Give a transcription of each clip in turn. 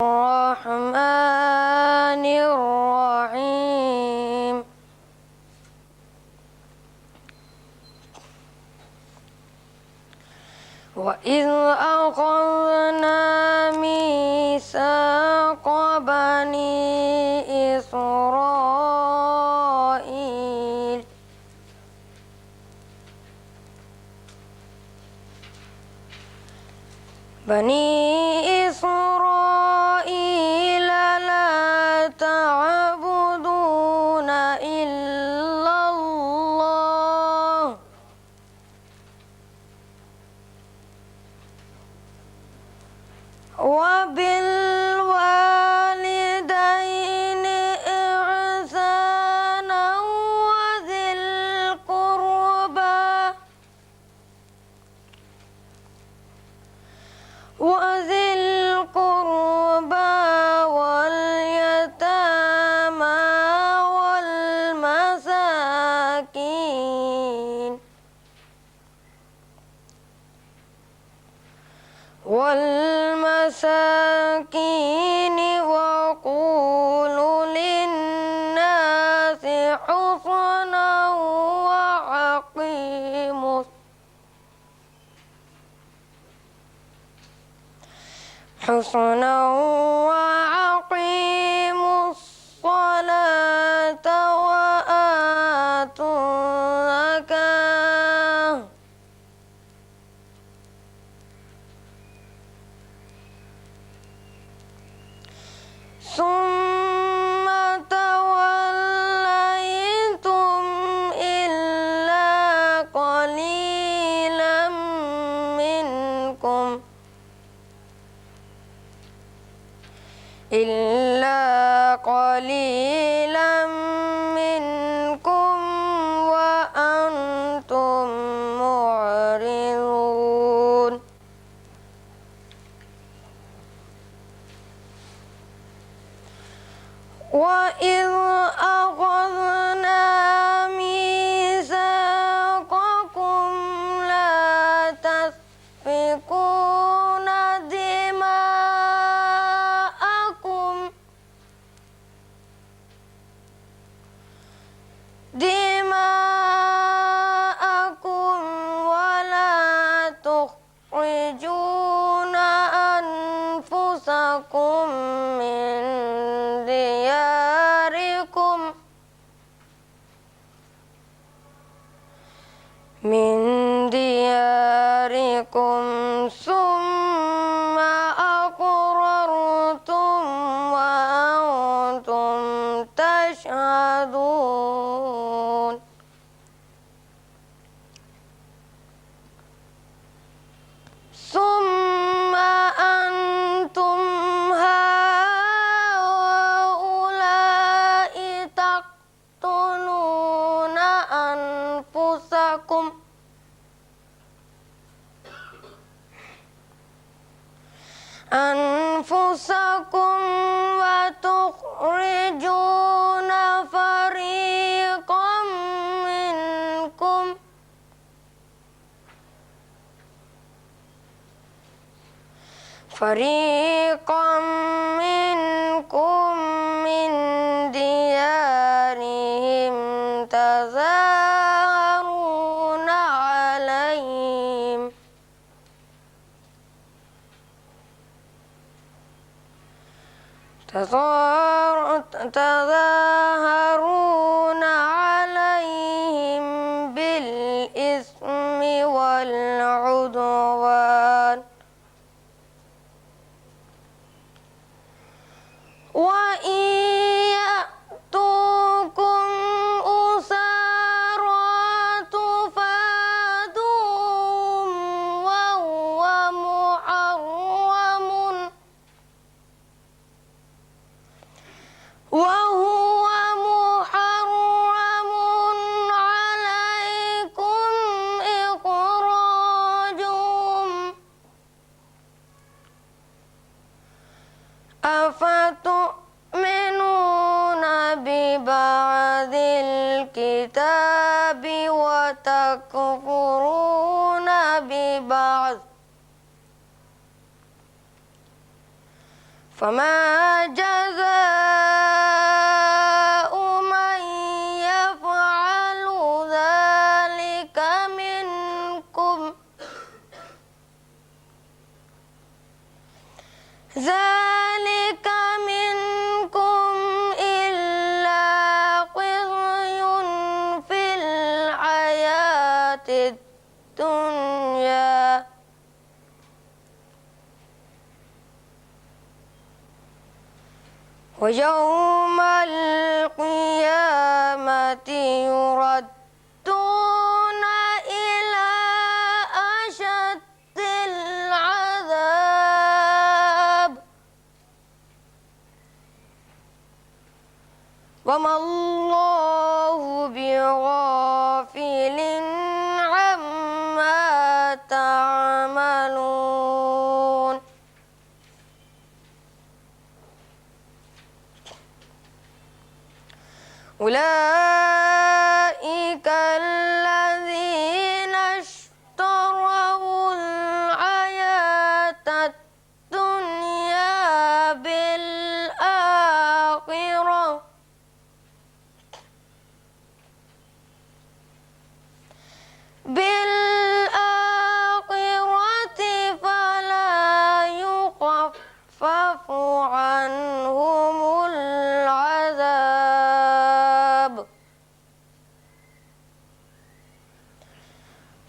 الرحمن الرحيم وإذ أخذنا ميثاق بني إسرائيل لا تعبدون إلا الله وبالوالدين إحسانا وذي القربى واليتامى والمساكين وقولوا للناس حسنا وأقيموا الصلاة وآتوا الزكاة ثم توليتم إلا قليلا منكم وأنتم معرضون وإذ أخذنا ميثاقكم لا تسفكون دماءكم ولا تخرجون أنفسكم من دياركم ثم أقررتم وأنتم تشهدون ثم أنتم هؤلاء تقتلون أنفسكم وتخرجون فريقا منكم من ديارهم تظاهرون عليهم بالإثم والعدوان وإن يأتوكم أسارى تفادوهم وهو محرم عليكم إخراجهم أفتؤمنون ببعض الكتاب وتكفرون ببعض فما جزاء من يفعل ذلك منكم إلا خزي في الحياة الدنيا ويوم القيامة يردون إلى أشد العذاب وما الله بغافل عما تعملون أولئك الذين اشتروا الحياة الدنيا بالآخرة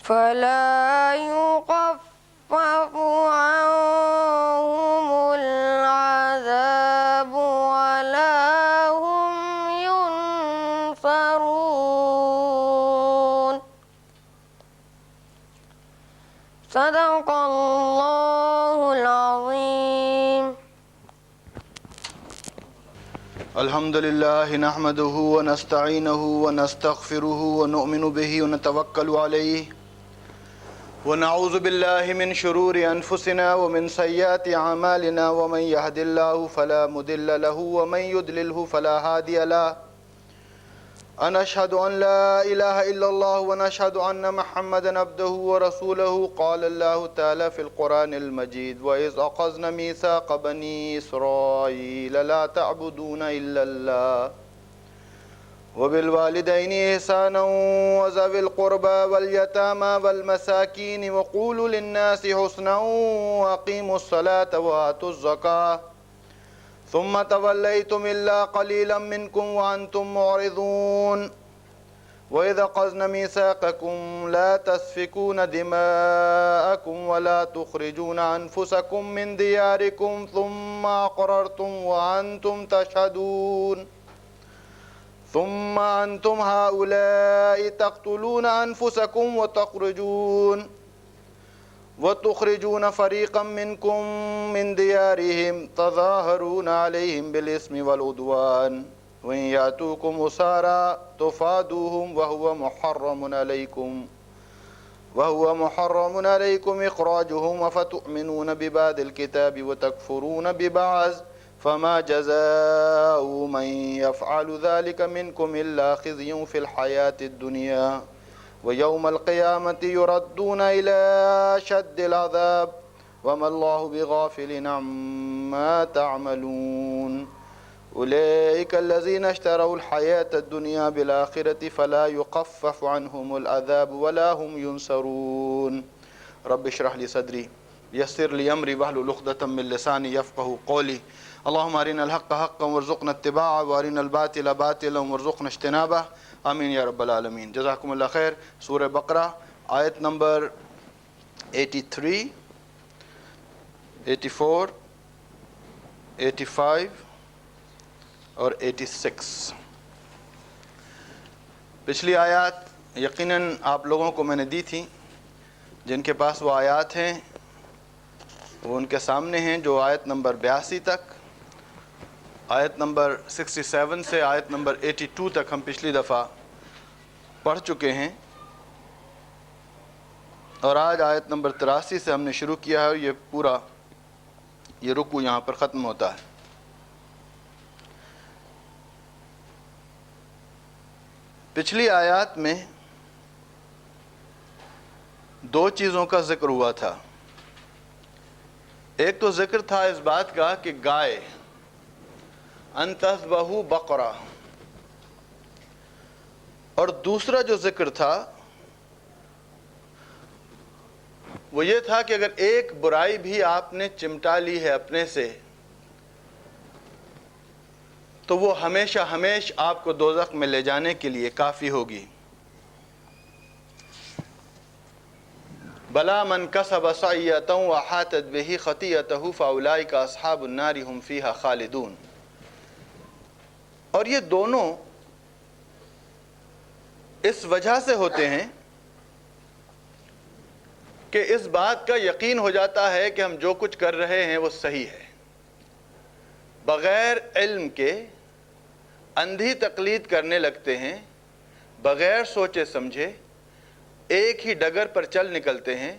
فلا يخفف عنهم العذاب ولا هم ينصرون صدق الله العظيم. الحمد لله نحمده ونستعينه ونستغفره ونؤمن به ونتوكل عليه ونعوذ بالله من شرور أنفسنا ومن سيئات أعمالنا ومن يهد الله فلا مضل له ومن يضلله فلا هادي له ونشهد أن لا إله إلا الله ونشهد أن محمدا عبده ورسوله. قال الله تعالى في القرآن المجيد وإذ أخذنا ميثاق بني إسرائيل لا تعبدون إلا الله وبالوالدين إحسانا وذوي القربى واليتامى والمساكين وقولوا للناس حسنا وأقيموا الصلاة وآتوا الزكاة ثم توليتم إلا قليلا منكم وأنتم معرضون. وإذا أخذنا ميثاقكم لا تسفكون دماءكم ولا تخرجون أنفسكم من دياركم ثم أقررتم وأنتم تشهدون ثم أنتم هؤلاء تقتلون أنفسكم وتخرجون فريقا منكم من ديارهم تظاهرون عليهم بالإثم والعدوان وإن يأتوكم أسارى تفادوهم وهو محرم عليكم إخراجهم وفتؤمنون ببعض الكتاب وتكفرون ببعض فما جزاء من يفعل ذلك منكم إلا خزي في الحياة الدنيا ويوم القيامة يردون إلى أشد العذاب وما الله بغافل عما تعملون. أولئك الذين اشتروا الحياة الدنيا بالآخرة فلا يخفف عنهم العذاب ولا هم ينصرون. رب اشرح لي صدري يسر لي أمري واحلل عقدة من لساني يفقهوا قولي. اللهم أرنا الحق حقا وارزقنا اتباعه وأرنا الباطل باطلا وارزقنا اجتنابه آمین یا رب العالمین. جزاکم اللہ خیر. سورہ بقرہ آیت نمبر 83 84 85 اور 86. پچھلی آیات یقیناً آپ لوگوں کو میں نے دی تھی. جن کے پاس وہ آیات ہیں وہ ان کے سامنے ہیں، جو آیت نمبر 82 تک، آیت نمبر 67 سے آیت نمبر 82 تک ہم پچھلی دفعہ پڑھ چکے ہیں، اور آج آیت نمبر 83 سے ہم نے شروع کیا ہے، اور یہ پورا یہ رکوع یہاں پر ختم ہوتا ہے. پچھلی آیات میں دو چیزوں کا ذکر ہوا تھا. ایک تو ذکر تھا اس بات کا کہ گائے، ان تذبحوا بقرہ، اور دوسرا جو ذکر تھا وہ یہ تھا کہ اگر ایک برائی بھی آپ نے چمٹا لی ہے اپنے سے تو وہ ہمیشہ ہمیش آپ کو دوزخ میں لے جانے کے لیے کافی ہوگی. بلا من کسب سیئۃ وحاطت بہ خطیئتہ فاولئک اصحاب النار هم فیہا خالدون. اور یہ دونوں اس وجہ سے ہوتے ہیں کہ اس بات کا یقین ہو جاتا ہے کہ ہم جو کچھ کر رہے ہیں وہ صحیح ہے. بغیر علم کے اندھی تقلید کرنے لگتے ہیں، بغیر سوچے سمجھے ایک ہی ڈگر پر چل نکلتے ہیں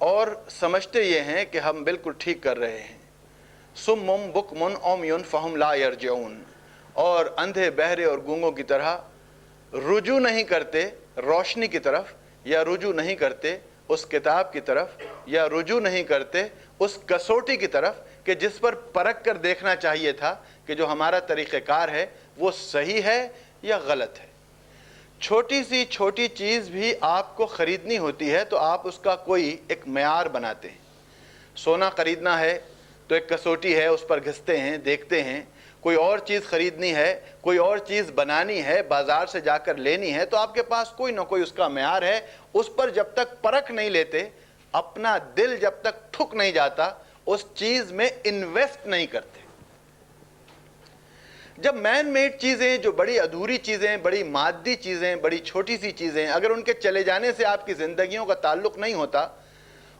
اور سمجھتے یہ ہیں کہ ہم بالکل ٹھیک کر رہے ہیں. صم بکم عمی فہم لا یرجعون. اور اندھے بہرے اور گونگوں کی طرح رجوع نہیں کرتے روشنی کی طرف، یا رجوع نہیں کرتے اس کتاب کی طرف، یا رجوع نہیں کرتے اس کسوٹی کی طرف کہ جس پر پرکھ کر دیکھنا چاہیے تھا کہ جو ہمارا طریقہ کار ہے وہ صحیح ہے یا غلط ہے. چھوٹی سی چھوٹی چیز بھی آپ کو خریدنی ہوتی ہے تو آپ اس کا کوئی ایک معیار بناتے ہیں. سونا خریدنا ہے تو ایک کسوٹی ہے، اس پر گھستے ہیں، دیکھتے ہیں. کوئی اور چیز خریدنی ہے، کوئی اور چیز بنانی ہے، بازار سے جا کر لینی ہے تو آپ کے پاس کوئی نہ کوئی اس کا معیار ہے. اس پر جب تک پرکھ نہیں لیتے، اپنا دل جب تک ٹھک نہیں جاتا، اس چیز میں انویسٹ نہیں کرتے. جب مین میڈ چیزیں، جو بڑی ادھوری چیزیں، بڑی مادی چیزیں، بڑی چھوٹی سی چیزیں، اگر ان کے چلے جانے سے آپ کی زندگیوں کا تعلق نہیں ہوتا،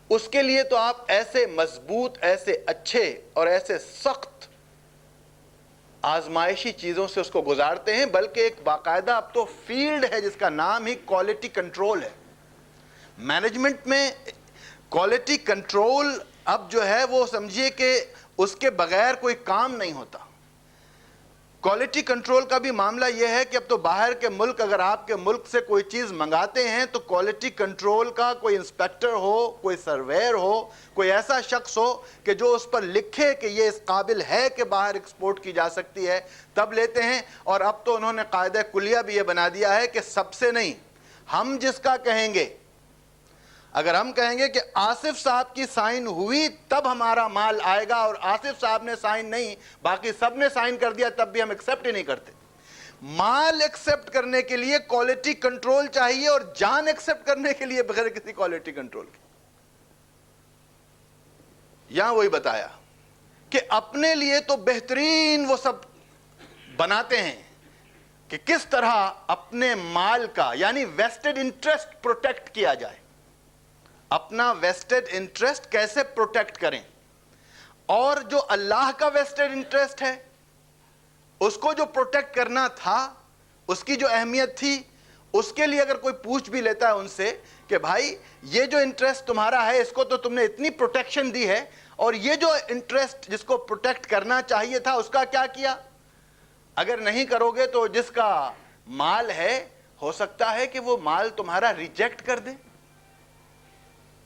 اس کے لیے تو آپ ایسے مضبوط، ایسے اچھے اور ایسے سخت آزمائشی چیزوں سے اس کو گزارتے ہیں. بلکہ ایک باقاعدہ اب تو فیلڈ ہے جس کا نام ہی کوالٹی کنٹرول ہے. مینجمنٹ میں کوالٹی کنٹرول اب جو ہے وہ سمجھیے کہ اس کے بغیر کوئی کام نہیں ہوتا. کوالٹی کنٹرول کا بھی معاملہ یہ ہے کہ اب تو باہر کے ملک اگر آپ کے ملک سے کوئی چیز منگاتے ہیں تو کوالٹی کنٹرول کا کوئی انسپیکٹر ہو، کوئی سرویر ہو، کوئی ایسا شخص ہو کہ جو اس پر لکھے کہ یہ اس قابل ہے کہ باہر ایکسپورٹ کی جا سکتی ہے، تب لیتے ہیں. اور اب تو انہوں نے قاعدہ کلیہ بھی یہ بنا دیا ہے کہ سب سے نہیں، ہم جس کا کہیں گے، اگر ہم کہیں گے کہ آصف صاحب کی سائن ہوئی تب ہمارا مال آئے گا اور آصف صاحب نے سائن نہیں، باقی سب نے سائن کر دیا، تب بھی ہم ایکسیپٹ ہی نہیں کرتے. مال ایکسیپٹ کرنے کے لیے کوالٹی کنٹرول چاہیے اور جان ایکسیپٹ کرنے کے لیے بغیر کسی کوالٹی کنٹرول کے. یہاں وہی بتایا کہ اپنے لیے تو بہترین وہ سب بناتے ہیں کہ کس طرح اپنے مال کا یعنی ویسٹڈ انٹرسٹ پروٹیکٹ کیا جائے. اپنا ویسٹڈ انٹرسٹ کیسے پروٹیکٹ کریں، اور جو اللہ کا ویسٹڈ انٹرسٹ ہے اس کو جو پروٹیکٹ کرنا تھا، اس کی جو اہمیت تھی، اس کے لیے اگر کوئی پوچھ بھی لیتا ہے ان سے کہ بھائی یہ جو انٹرسٹ تمہارا ہے اس کو تو تم نے اتنی پروٹیکشن دی ہے، اور یہ جو انٹرسٹ جس کو پروٹیکٹ کرنا چاہیے تھا اس کا کیا کیا؟ اگر نہیں کرو گے تو جس کا مال ہے ہو سکتا ہے کہ وہ مال تمہارا ریجیکٹ کر دے.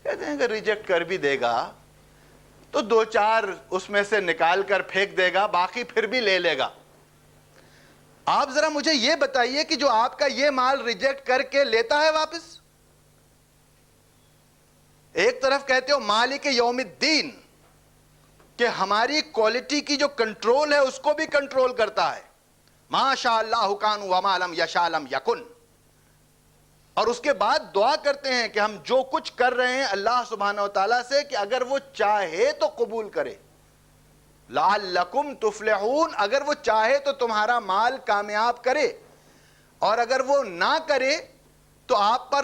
کہتے ہیں کہ ریجیکٹ کر بھی دے گا تو دو چار اس میں سے نکال کر پھینک دے گا، باقی پھر بھی لے لے گا. آپ ذرا مجھے یہ بتائیے کہ جو آپ کا یہ مال ریجیکٹ کر کے لیتا ہے واپس، ایک طرف کہتے ہو مالک یوم الدین کہ ہماری کوالٹی کی جو کنٹرول ہے اس کو بھی کنٹرول کرتا ہے، ما شاء اللہ کان وما لم یشاء لم یکن. اور اس کے بعد دعا کرتے ہیں کہ ہم جو کچھ کر رہے ہیں اللہ سبحانہ و تعالیٰ سے کہ اگر وہ چاہے تو قبول کرے، لعلکم تفلحون، اگر وہ چاہے تو تمہارا مال کامیاب کرے، اور اگر وہ نہ کرے تو آپ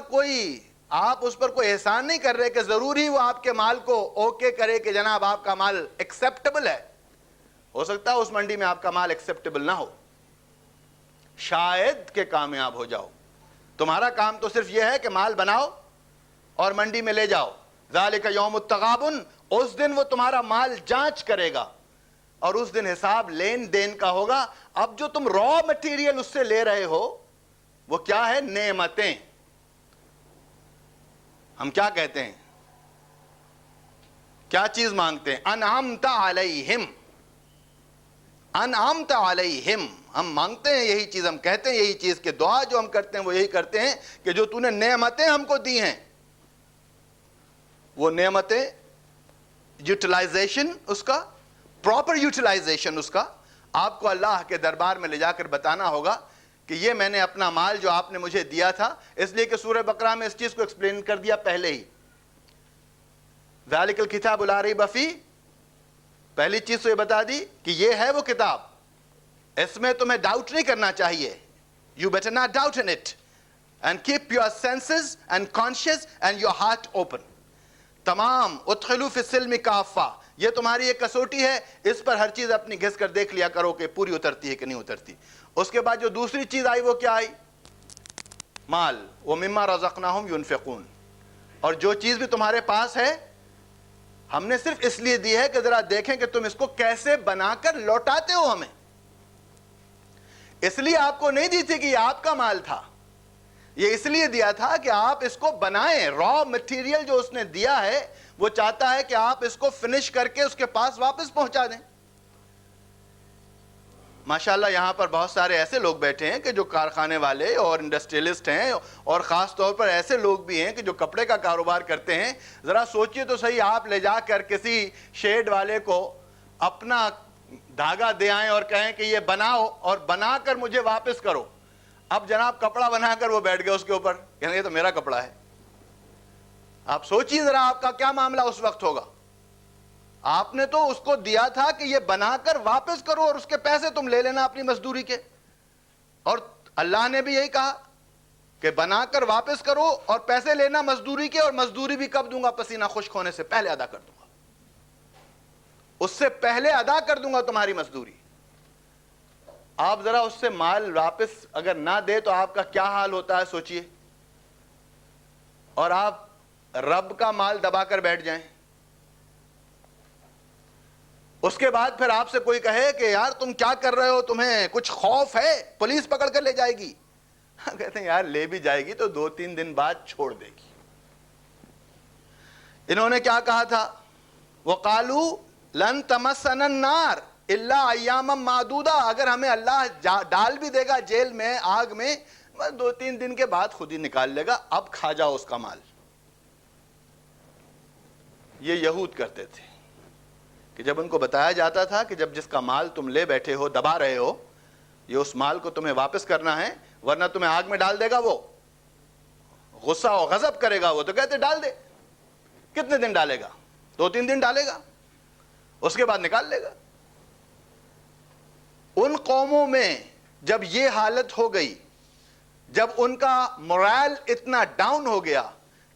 اس پر کوئی احسان نہیں کر رہے کہ ضروری وہ آپ کے مال کو اوکے کرے کہ جناب آپ کا مال ایکسیپٹیبل ہے. ہو سکتا ہے اس منڈی میں آپ کا مال ایکسیپٹیبل نہ ہو، شاید کہ کامیاب ہو جاؤ. تمہارا کام تو صرف یہ ہے کہ مال بناؤ اور منڈی میں لے جاؤ. ذالک یوم التغابن، اس دن وہ تمہارا مال جانچ کرے گا اور اس دن حساب لین دین کا ہوگا. اب جو تم را مٹیریل اس سے لے رہے ہو وہ کیا ہے؟ نعمتیں. ہم کیا کہتے ہیں کیا چیز مانگتے ہیں؟ انعمت علیہم، انعمت علیہم، ہم مانگتے ہیں یہی چیز، ہم کہتے ہیں یہی چیز، کہ دعا جو ہم کرتے ہیں وہ یہی کرتے ہیں کہ جو تو نے نعمتیں ہم کو دی ہیں، وہ نعمتیں یوٹیلائزیشن، اس کا پراپر یوٹیلائزیشن، اس کا آپ کو اللہ کے دربار میں لے جا کر بتانا ہوگا کہ یہ میں نے اپنا مال جو آپ نے مجھے دیا تھا، اس لیے کہ سورہ بقرہ میں اس چیز کو ایکسپلین کر دیا پہلے ہی، ذالک الکتاب لا ریب فیہ، پہلی چیز تو یہ بتا دی کہ یہ ہے وہ کتاب، اس میں تمہیں ڈاؤٹ نہیں کرنا چاہیے، you better not doubt in it and keep your senses and conscious and your heart open. تمام ادخلوا فی السلم کافہ، یہ تمہاری ایک کسوٹی ہے، اس پر ہر چیز اپنی گھس کر دیکھ لیا کرو کہ پوری اترتی ہے کہ نہیں اترتی. اس کے بعد جو دوسری چیز آئی وہ کیا آئی؟ مال، وَمِمَّا رَزَقْنَاهُمْ يُنْفِقُونَ، اور جو چیز بھی تمہارے پاس ہے ہم نے صرف اس لیے دی ہے کہ ذرا دیکھیں کہ تم اس کو کیسے بنا کر لوٹاتے ہو ہمیں. اس لیے آپ کو نہیں دی تھی کہ یہ آپ کا مال تھا، یہ اس لیے دیا تھا کہ آپ اس کو بنائیں. را مٹیریل جو اس نے دیا ہے وہ چاہتا ہے کہ آپ اس کو فنش کر کے اس کے پاس واپس پہنچا دیں. ماشاءاللہ یہاں پر بہت سارے ایسے لوگ بیٹھے ہیں کہ جو کارخانے والے اور انڈسٹریلسٹ ہیں، اور خاص طور پر ایسے لوگ بھی ہیں کہ جو کپڑے کا کاروبار کرتے ہیں. ذرا سوچئے تو صحیح، آپ لے جا کر کسی شیڈ والے کو اپنا دھاگا دے آئیں اور کہیں کہ یہ بناؤ اور بنا کر مجھے واپس کرو. اب جناب کپڑا بنا کر وہ بیٹھ گئے اس کے اوپر، کہیں گے یہ تو میرا کپڑا ہے. آپ سوچئے ذرا آپ کا کیا معاملہ اس وقت ہوگا. آپ نے تو اس کو دیا تھا کہ یہ بنا کر واپس کرو اور اس کے پیسے تم لے لینا اپنی مزدوری کے، اور اللہ نے بھی یہی کہا کہ بنا کر واپس کرو اور پیسے لینا مزدوری کے، اور مزدوری بھی کب دوں گا؟ پسینہ خشک ہونے سے پہلے ادا کر دوں گا، اس سے پہلے ادا کر دوں گا تمہاری مزدوری. آپ ذرا اس سے مال واپس اگر نہ دے تو آپ کا کیا حال ہوتا ہے سوچئے، اور آپ رب کا مال دبا کر بیٹھ جائیں. اس کے بعد پھر آپ سے کوئی کہے کہ یار تم کیا کر رہے ہو، تمہیں کچھ خوف ہے، پولیس پکڑ کر لے جائے گی. کہتے ہیں یار لے بھی جائے گی تو 2-3 دن بعد چھوڑ دے گی. انہوں نے کیا کہا تھا؟ وَقَالُوا لَن تَمَسَّنَا النَّارِ إِلَّا أَيَّامًا مَعْدُودًا، اگر ہمیں اللہ ڈال بھی دے گا جیل میں، آگ میں، بس 2-3 دن کے بعد خود ہی نکال لے گا، اب کھا جاؤ اس کا مال. یہ یہود کرتے تھے کہ جب ان کو بتایا جاتا تھا کہ جب جس کا مال تم لے بیٹھے ہو، دبا رہے ہو، یہ اس مال کو تمہیں واپس کرنا ہے ورنہ تمہیں آگ میں ڈال دے گا. وہ غصہ و غضب کرے گا. وہ تو کہتے ڈال دے. کتنے دن ڈالے گا؟ 2-3 دن ڈالے گا، اس کے بعد نکال لے گا. ان قوموں میں جب یہ حالت ہو گئی، جب ان کا مورال اتنا ڈاؤن ہو گیا،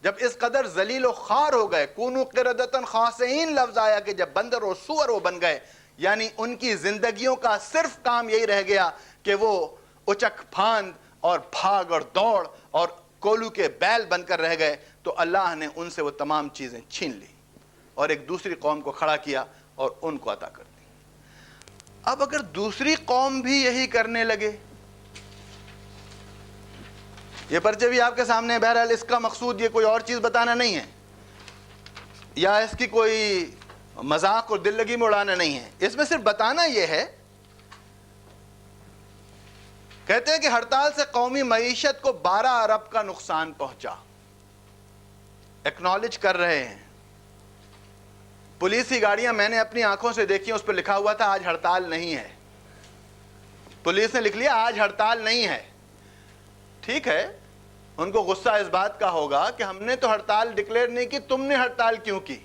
جب اس قدر ذلیل و خوار ہو گئے، کونو قردۃ خاسئین لفظ آیا کہ جب بندر و سور وہ بن گئے، یعنی ان کی زندگیوں کا صرف کام یہی رہ گیا کہ وہ اچک پھاند اور بھاگ اور دوڑ اور کولو کے بیل بن کر رہ گئے، تو اللہ نے ان سے وہ تمام چیزیں چھین لی اور ایک دوسری قوم کو کھڑا کیا اور ان کو عطا کر دی. اب اگر دوسری قوم بھی یہی کرنے لگے، یہ پرچے بھی آپ کے سامنے، بہرحال اس کا مقصود یہ کوئی اور چیز بتانا نہیں ہے یا اس کی کوئی مذاق اور دل لگی میں اڑانا نہیں ہے، اس میں صرف بتانا یہ ہے. کہتے ہیں کہ ہڑتال سے قومی معیشت کو 12 ارب کا نقصان پہنچا. ایکنالج کر رہے ہیں. پولیس کی گاڑیاں میں نے اپنی آنکھوں سے دیکھی، اس پہ لکھا ہوا تھا آج ہڑتال نہیں ہے. پولیس نے لکھ لیا آج ہڑتال نہیں ہے. ٹھیک ہے، ان کو غصہ اس بات کا ہوگا کہ ہم نے تو ہڑتال ڈکلیئر نہیں کی، تم نے ہڑتال کیوں کی؟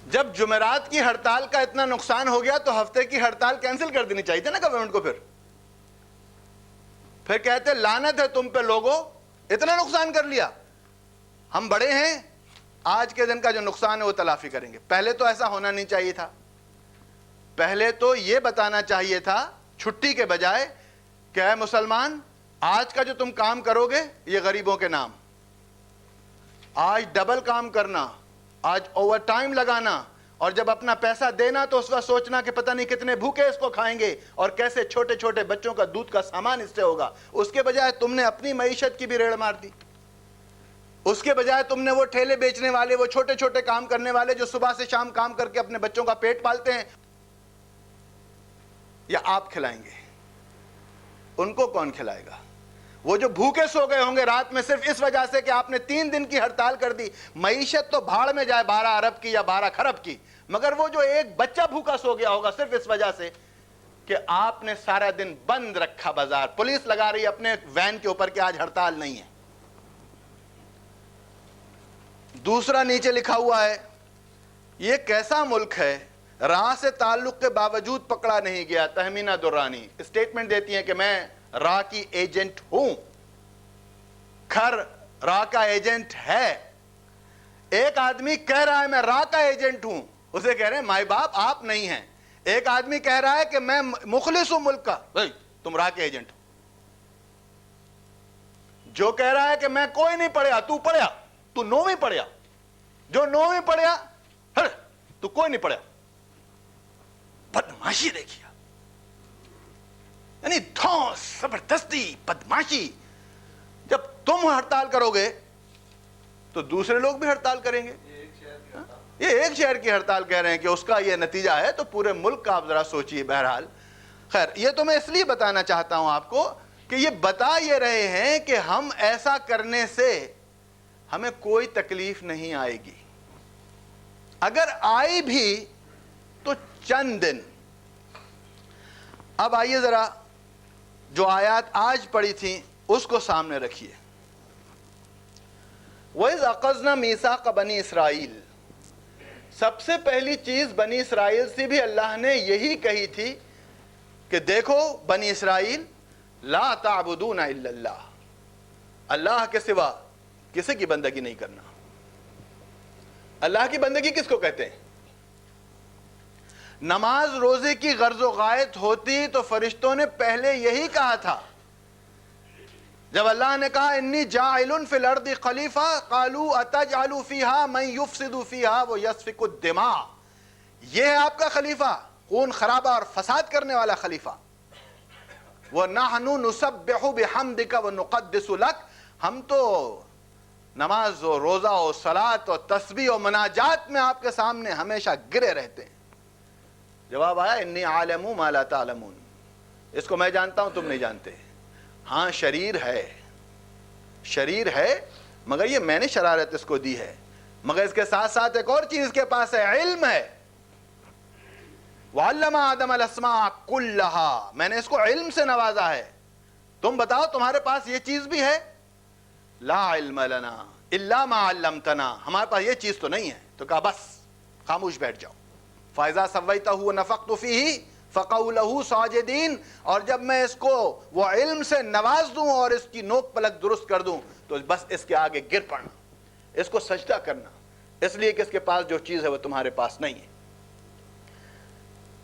جب جمعرات کی ہڑتال کا اتنا نقصان ہو گیا تو ہفتے کی ہڑتال کینسل کر دینی چاہیے تھی نا گورنمنٹ کو. پھر کہتے لعنت ہے تم پہ لوگوں، اتنا نقصان کر لیا. ہم بڑے ہیں، آج کے دن کا جو نقصان ہے وہ تلافی کریں گے. پہلے تو ایسا ہونا نہیں چاہیے تھا. پہلے تو یہ بتانا چاہیے تھا چھٹی کے بجائے کہ اے مسلمان، آج کا جو تم کام کرو گے یہ غریبوں کے نام، آج ڈبل کام کرنا، آج اوور ٹائم لگانا، اور جب اپنا پیسہ دینا تو اس وقت سوچنا کہ پتہ نہیں کتنے بھوکے اس کو کھائیں گے اور کیسے چھوٹے چھوٹے بچوں کا دودھ کا سامان اس سے ہوگا. اس کے بجائے تم نے اپنی معیشت کی بھی ریڑ مار دی. اس کے بجائے تم نے وہ ٹھیلے بیچنے والے، وہ چھوٹے چھوٹے کام کرنے والے جو صبح سے شام کام کر کے اپنے بچوں کا پیٹ پالتے ہیں، یا آپ کھلائیں گے؟ ان کو کون کھلائے گا؟ وہ جو بھوکے سو گئے ہوں گے رات میں صرف اس وجہ سے کہ آپ نے 3 دن کی ہڑتال کر دی، معیشت تو بھاڑ میں جائے 12 ارب کی یا 12 خرب کی، مگر وہ جو ایک بچہ بھوکا سو گیا ہوگا صرف اس وجہ سے کہ آپ نے سارا دن بند رکھا بازار، پولیس لگا رہی ہے اپنے وین کے اوپر کہ آج ہڑتال نہیں ہے۔ دوسرا نیچے لکھا ہوا ہے، یہ کیسا ملک ہے، راہ سے تعلق کے باوجود پکڑا نہیں گیا۔ تہمینہ درانی اسٹیٹمنٹ دیتی ہیں کہ میں راہ کی ایجنٹ ہوں، کھر راہ کا ایجنٹ ہے۔ ایک آدمی کہہ رہا ہے میں راہ کا ایجنٹ ہوں، اسے کہہ رہے ہیں مائی باپ آپ نہیں ہیں۔ ایک آدمی کہہ رہا ہے کہ میں مخلص ہوں ملک کا، بھائی تم راہ کے ایجنٹ ہو۔ جو کہہ رہا ہے کہ میں کوئی نہیں پڑھیا، تو پڑھیا، تو 9ویں پڑھیا، جو 9ویں پڑھیا تو کوئی نہیں پڑھیا۔ بدماشی دیکھیا، یعنی دھوس، زبردستی، بدماشی۔ جب تم ہڑتال کرو گے تو دوسرے لوگ بھی ہڑتال کریں گے۔ یہ ایک شہر کی ہڑتال کہہ رہے ہیں کہ اس کا یہ نتیجہ ہے، تو پورے ملک کا آپ ذرا سوچئے۔ بہرحال خیر، یہ تو میں اس لیے بتانا چاہتا ہوں آپ کو کہ یہ بتا یہ رہے ہیں کہ ہم ایسا کرنے سے ہمیں کوئی تکلیف نہیں آئے گی، اگر آئی بھی تو چند دن۔ اب آئیے ذرا جو آیات آج پڑھی تھیں اس کو سامنے رکھیے۔ وَإِذْ أَخَذْنَا مِيثَاقَ بَنِي إِسْرَائِيلَ، سب سے پہلی چیز بنی اسرائیل سے بھی اللہ نے یہی کہی تھی کہ دیکھو بنی اسرائیل، لا تعبدون الا اللہ، اللہ کے سوا کسی کی بندگی نہیں کرنا۔ اللہ کی بندگی کس کو کہتے ہیں؟ نماز روزے کی غرض و غایت ہوتی تو فرشتوں نے پہلے یہی کہا تھا۔ جب اللہ نے کہا انی جاعل فی الارض خلیفہ، قالوا اتجعل فیہا من یفسد فیہا ویسفک الدماء، یہ ہے آپ کا خلیفہ، خون خرابہ اور فساد کرنے والا خلیفہ۔ وَنَحْنُ نُسَبِّحُ بِحَمْدِكَ وَنُقَدِّسُ لَكَ، ہم تو نماز و روزہ و صلاۃ و تسبیح و مناجات میں آپ کے سامنے ہمیشہ گرے رہتے ہیں۔ جواب آیا انی عالم ما لا تعلمون، اس کو میں جانتا ہوں تم نہیں جانتے۔ ہاں شریر ہے مگر یہ میں نے شرارت اس کو دی ہے، مگر اس کے ساتھ ساتھ ایک اور چیز کے پاس ہے، علم ہے۔ وَعَلَّمَ آدَمَ الْأَسْمَاءَ كُلَّهَا، میں نے اس کو علم سے نوازا ہے۔ تم بتاؤ تمہارے پاس یہ چیز بھی ہے؟ لا علم لنا الا ما علمتنا، ہمارے پاس یہ چیز تو نہیں ہے۔ تو کہا بس خاموش بیٹھ جاؤ۔ فَإِذَا سَوَّيْتَهُ وَنَفَخْتُ فِيهِ فَقَعُوا لَهُ سَاجِدِينَ، اور جب میں اس کو وہ علم سے نواز دوں اور اس کی نوک پلک درست کر دوں تو بس اس کے آگے گر پڑنا، اس کو سجدہ کرنا، اس لیے کہ اس کے پاس جو چیز ہے وہ تمہارے پاس نہیں ہے۔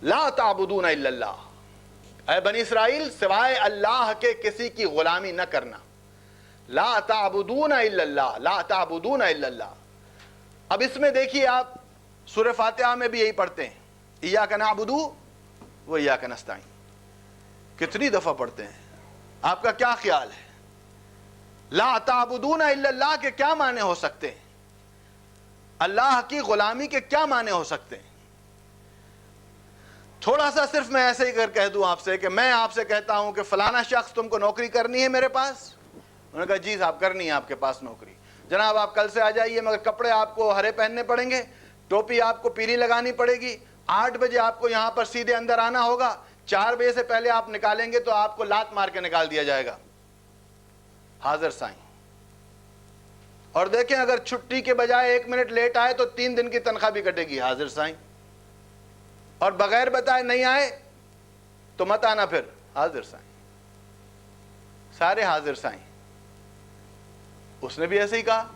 لا تعبدون الا اللہ، اے بنی اسرائیل سوائے اللہ کے کسی کی غلامی نہ کرنا۔ لا تعبدون الا اللہ، لا تعبدون الا اللہ۔ اب اس میں دیکھیے آپ سورہ فاتحہ میں بھی یہی پڑھتے ہیں، ایاک نعبد و ایاک نستعین، کتنی دفعہ پڑھتے ہیں؟ آپ کا کیا خیال ہے؟ لا تعبدون الا اللہ کے کیا معنی ہو سکتے ہیں؟ اللہ کی غلامی کے کیا معنی ہو سکتے ہیں؟ تھوڑا سا صرف میں ایسے ہی کر کہہ دوں آپ سے کہ میں آپ سے کہتا ہوں کہ فلانا شخص تم کو نوکری کرنی ہے میرے پاس، انہوں نے کہا جی صاحب کرنی ہے آپ کے پاس نوکری، جناب آپ کل سے آ جائیے، مگر کپڑے آپ کو ہرے پہننے پڑیں گے، ٹوپی آپ کو پیلی لگانی پڑے گی، 8 بجے آپ کو یہاں پر سیدھے اندر آنا ہوگا، 4 بجے سے پہلے آپ نکالیں گے تو آپ کو لات مار کے نکال دیا جائے گا۔ حاضر سائیں۔ اور دیکھیں اگر چھٹی کے بجائے 1 منٹ لیٹ آئے تو 3 دن کی تنخواہ بھی کٹے گی۔ حاضر سائیں۔ اور بغیر بتائے نہیں آئے تو مت آنا پھر۔ حاضر سائیں۔ سارے حاضر سائیں۔ اس نے بھی ایسے ہی کہا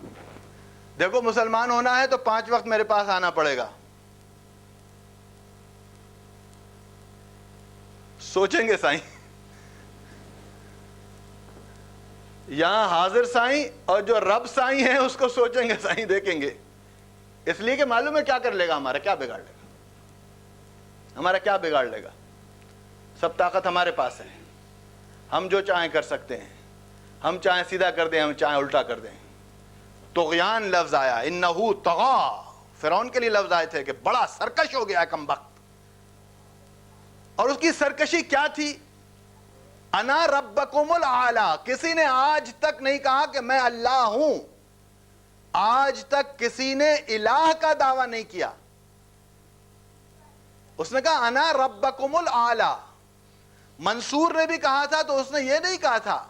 دیکھو مسلمان ہونا ہے تو 5 وقت میرے پاس آنا پڑے گا۔ سوچیں گے سائیں، یہاں حاضر سائیں اور جو رب سائیں ہیں اس کو سوچیں گے سائیں، دیکھیں گے، اس لیے کہ معلوم ہے کیا کر لے گا، ہمارا کیا بگاڑ لے گا، ہمارا کیا بگاڑ لے گا۔ سب طاقت ہمارے پاس ہے، ہم جو چاہیں کر سکتے ہیں، ہم چاہیں سیدھا کر دیں، ہم چاہیں الٹا کر دیں۔ طغیان لفظ آیا, انہو طغا, فرعون کے لیے لفظ آئے تھے کہ بڑا سرکش ہو گیا کم بخت. اور اس کی سرکشی کیا تھی؟ انا ربکم الاعلی. کسی نے آج تک نہیں کہا کہ میں اللہ ہوں, آج تک کسی نے الہ کا دعویٰ نہیں کیا. اس نے کہا انا ربکم الاعلی. منصور نے بھی کہا تھا تو اس نے یہ نہیں کہا تھا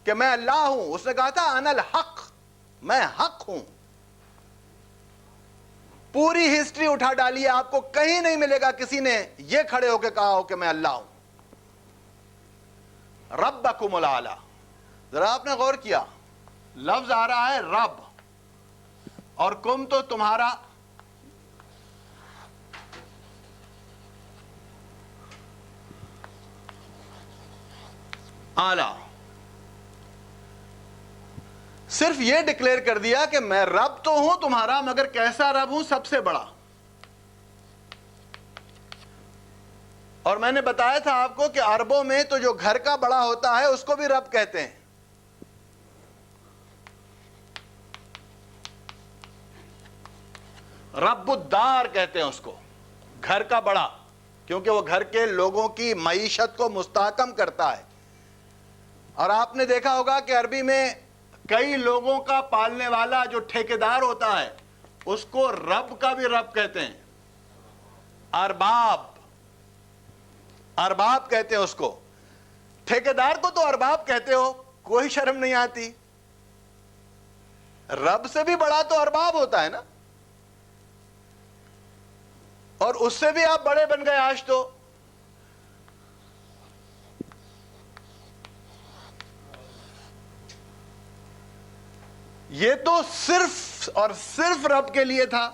کہ میں اللہ ہوں, اس نے کہا تھا انا الحق, میں حق ہوں. پوری ہسٹری اٹھا ڈالیے, آپ کو کہیں نہیں ملے گا کسی نے یہ کھڑے ہو کے کہا ہو کہ میں اللہ ہوں. ربکم الاعلی. ذرا آپ نے غور کیا, لفظ آ رہا ہے رب, اور کم تو تمہارا اعلی. صرف یہ ڈکلیئر کر دیا کہ میں رب تو ہوں تمہارا, مگر کیسا رب ہوں؟ سب سے بڑا. اور میں نے بتایا تھا آپ کو کہ عربوں میں تو جو گھر کا بڑا ہوتا ہے اس کو بھی رب کہتے ہیں. رب الدار کہتے ہیں اس کو, گھر کا بڑا, کیونکہ وہ گھر کے لوگوں کی معیشت کو مستحکم کرتا ہے. اور آپ نے دیکھا ہوگا کہ عربی میں کئی لوگوں کا پالنے والا جو ٹھیکیدار ہوتا ہے اس کو رب کا بھی رب کہتے ہیں. ارباب, ارباب کہتے ہیں اس کو. ٹھیکیدار کو تو ارباب کہتے ہو, کوئی شرم نہیں آتی. رب سے بھی بڑا تو ارباب ہوتا ہے نا, اور اس سے بھی آپ بڑے بن گئے آج تو. یہ تو صرف اور صرف رب کے لیے تھا,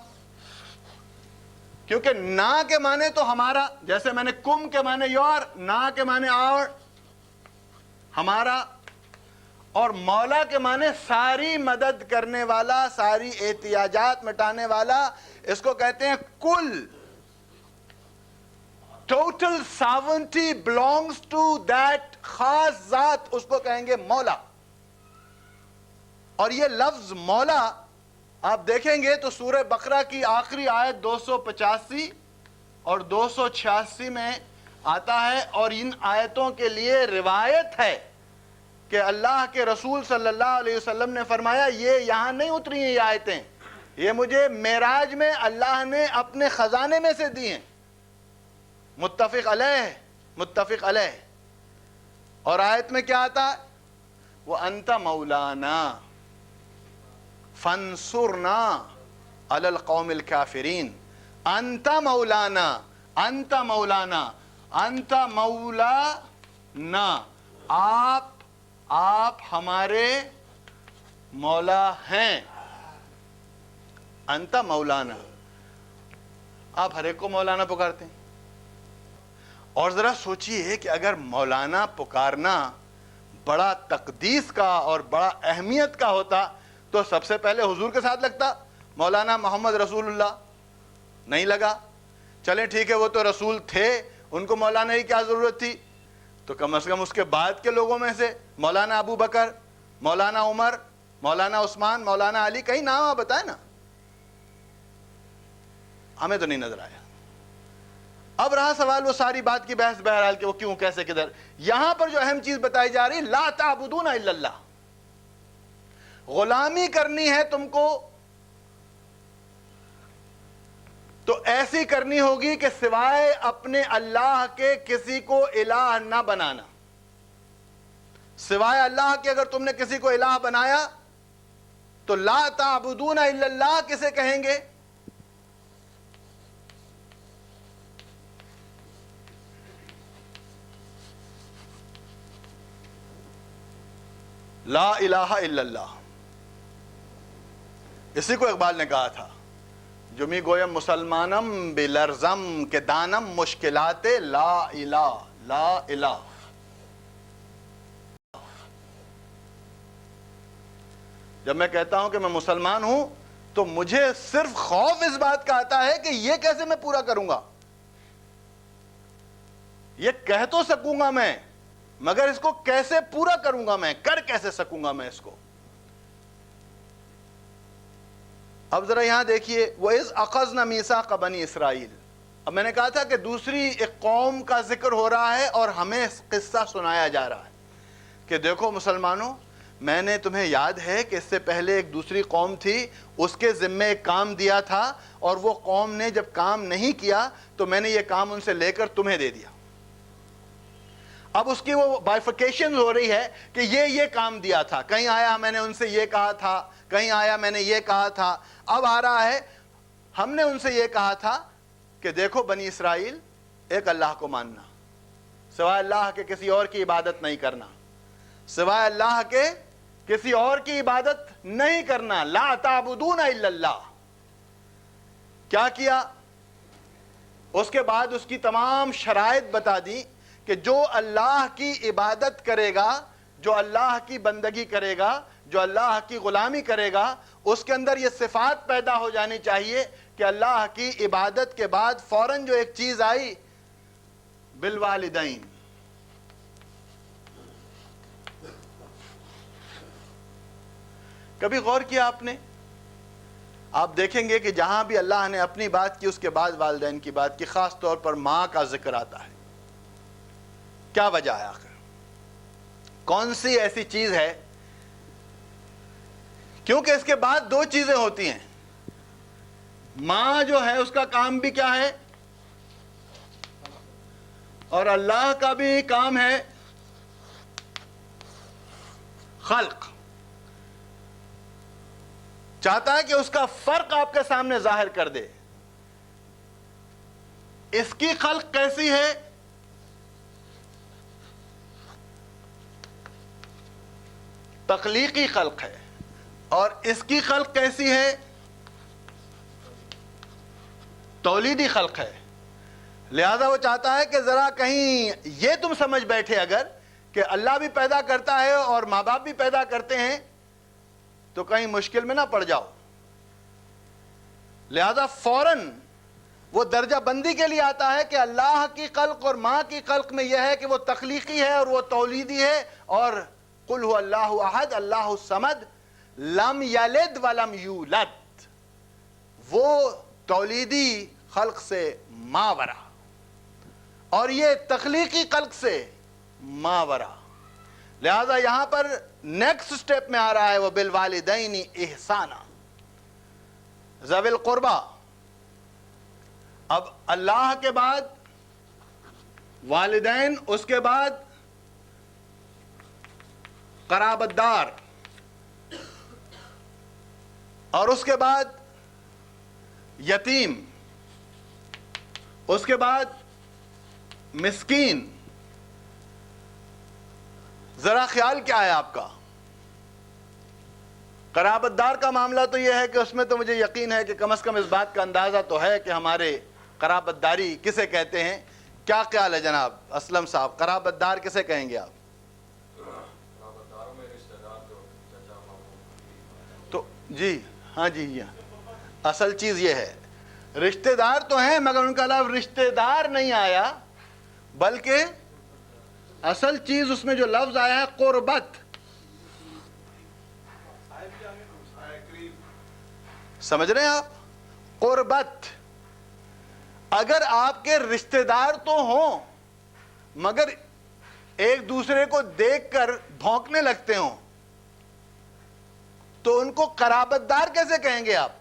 کیونکہ نا کے معنی تو ہمارا, جیسے میں نے کم کے معنی یور, نا کے معنی اور ہمارا, اور مولا کے معنی ساری مدد کرنے والا, ساری احتیاجات مٹانے والا. اس کو کہتے ہیں کل. ٹوٹل ساونٹی belongs ٹو دیٹ خاص ذات, اس کو کہیں گے مولا. اور یہ لفظ مولا آپ دیکھیں گے تو سورہ بقرہ کی آخری آیت 285 اور 286 میں آتا ہے. اور ان آیتوں کے لیے روایت ہے کہ اللہ کے رسول صلی اللہ علیہ وسلم نے فرمایا یہ یہاں نہیں اتری ہیں یہ آیتیں, یہ مجھے معراج میں اللہ نے اپنے خزانے میں سے دی ہیں. متفق علیہ, متفق علیہ. اور آیت میں کیا آتا ہے؟ وَأَنْتَ مَوْلَانَا فَانْصُرْنَا عَلَى الْقَوْمِ الْكَافِرِينَ. انت مولانا, انت مولانا, انت مولانا, آپ ہمارے مولا ہیں. انت مولانا, آپ ہر ایک کو مولانا پکارتے ہیں. اور ذرا سوچئے کہ اگر مولانا پکارنا بڑا تقدیس کا اور بڑا اہمیت کا ہوتا تو سب سے پہلے حضور کے ساتھ لگتا, مولانا محمد رسول اللہ. نہیں لگا. چلیں ٹھیک ہے, وہ تو رسول تھے, ان کو مولانا کی کیا ضرورت تھی, تو کم از کم اس کے بعد کے لوگوں میں سے مولانا ابو بکر, مولانا عمر, مولانا عثمان, مولانا علی, کہیں نام آپ بتائیں نا. ہمیں تو نہیں نظر آیا. اب رہا سوال وہ ساری بات کی بحث بہرحال کہ وہ کیوں, کیسے, کدھر. یہاں پر جو اہم چیز بتائی جا رہی, لا تعبدون الا اللہ. غلامی کرنی ہے تم کو تو ایسی کرنی ہوگی کہ سوائے اپنے اللہ کے کسی کو الہ نہ بنانا. سوائے اللہ کے اگر تم نے کسی کو الہ بنایا تو لا تعبدون الا اللہ کسے کہیں گے؟ لا الہ الا اللہ. اسی کو اقبال نے کہا تھا, جو می گویم مسلمانم بلرزم کے دانم مشکلات لا الہ, لا الہ. جب میں کہتا ہوں کہ میں مسلمان ہوں تو مجھے صرف خوف اس بات کا آتا ہے کہ یہ کیسے میں پورا کروں گا. یہ کہہ تو سکوں گا میں, مگر اس کو کیسے پورا کروں گا میں, کر کیسے سکوں گا میں اس کو. اب ذرا یہاں دیکھیے، وَإِذْ أَخَذْنَا مِيثَاقَ بَنِي اسرائیل. اب میں نے کہا تھا کہ دوسری ایک قوم کا ذکر ہو رہا ہے اور ہمیں قصہ سنایا جا رہا ہے کہ دیکھو مسلمانوں، میں نے تمہیں یاد ہے کہ اس سے پہلے ایک دوسری قوم تھی، اس کے ذمے ایک کام دیا تھا، اور وہ قوم نے جب کام نہیں کیا تو میں نے یہ کام ان سے لے کر تمہیں دے دیا. اب اس کی وہ بائیفیکیشن ہو رہی ہے کہ یہ کام دیا تھا، کہیں آیا میں نے ان سے یہ کہا تھا، کہیں آیا میں نے یہ کہا تھا. اب آ رہا ہے ہم نے ان سے یہ کہا تھا کہ دیکھو بنی اسرائیل، ایک اللہ کو ماننا، سوائے اللہ کے کسی اور کی عبادت نہیں کرنا، سوائے اللہ کے کسی اور کی عبادت نہیں کرنا. لا تعبدون الا اللہ. کیا کیا؟ اس کے بعد اس کی تمام شرائط بتا دی کہ جو اللہ کی عبادت کرے گا، جو اللہ کی بندگی کرے گا، جو اللہ کی غلامی کرے گا، اس کے اندر یہ صفات پیدا ہو جانی چاہیے کہ اللہ کی عبادت کے بعد فوراً جو ایک چیز آئی، بالوالدین. کبھی غور کیا آپ نے؟ آپ دیکھیں گے کہ جہاں بھی اللہ نے اپنی بات کی اس کے بعد والدین کی بات کی، خاص طور پر ماں کا ذکر آتا ہے. کیا وجہ ہے آخر؟ کون سی ایسی چیز ہے؟ کیونکہ اس کے بعد دو چیزیں ہوتی ہیں. ماں جو ہے اس کا کام بھی کیا ہے؟ اور اللہ کا بھی کام ہے خلق. چاہتا ہے کہ اس کا فرق آپ کے سامنے ظاہر کر دے. اس کی خلق کیسی ہے؟ تخلیقی خلق ہے. اور اس کی خلق کیسی ہے؟ تولیدی خلق ہے. لہذا وہ چاہتا ہے کہ ذرا کہیں یہ تم سمجھ بیٹھے اگر کہ اللہ بھی پیدا کرتا ہے اور ماں باپ بھی پیدا کرتے ہیں تو کہیں مشکل میں نہ پڑ جاؤ. لہذا فوراً وہ درجہ بندی کے لیے آتا ہے کہ اللہ کی خلق اور ماں کی خلق میں یہ ہے کہ وہ تخلیقی ہے اور وہ تولیدی ہے. اور قل هو اللہ احد اللہ الصمد لم یلد ولم یولد، وہ تولیدی خلق سے ماورا اور یہ تخلیقی خلق سے ماورا. لہذا یہاں پر نیکسٹ سٹیپ میں آ رہا ہے وہ بالوالدین احسانا ذوی القربا. اب اللہ کے بعد والدین، اس کے بعد قرابت دار، اور اس کے بعد یتیم، اس کے بعد مسکین. ذرا خیال کیا ہے آپ کا؟ قرابت دار کا معاملہ تو یہ ہے کہ اس میں تو مجھے یقین ہے کہ کم از کم اس بات کا اندازہ تو ہے کہ ہمارے قرابت داری کسے کہتے ہیں. کیا خیال ہے جناب اسلم صاحب، قرابت دار کسے کہیں گے آپ؟ تو جی ہاں جی، اصل چیز یہ ہے رشتہ دار تو ہیں مگر ان کا لفظ رشتہ دار نہیں آیا، بلکہ اصل چیز اس میں جو لفظ آیا ہے قربت. سمجھ رہے ہیں آپ؟ قربت. اگر آپ کے رشتہ دار تو ہوں مگر ایک دوسرے کو دیکھ کر بھونکنے لگتے ہوں تو ان کو قرابت دار کیسے کہیں گے آپ؟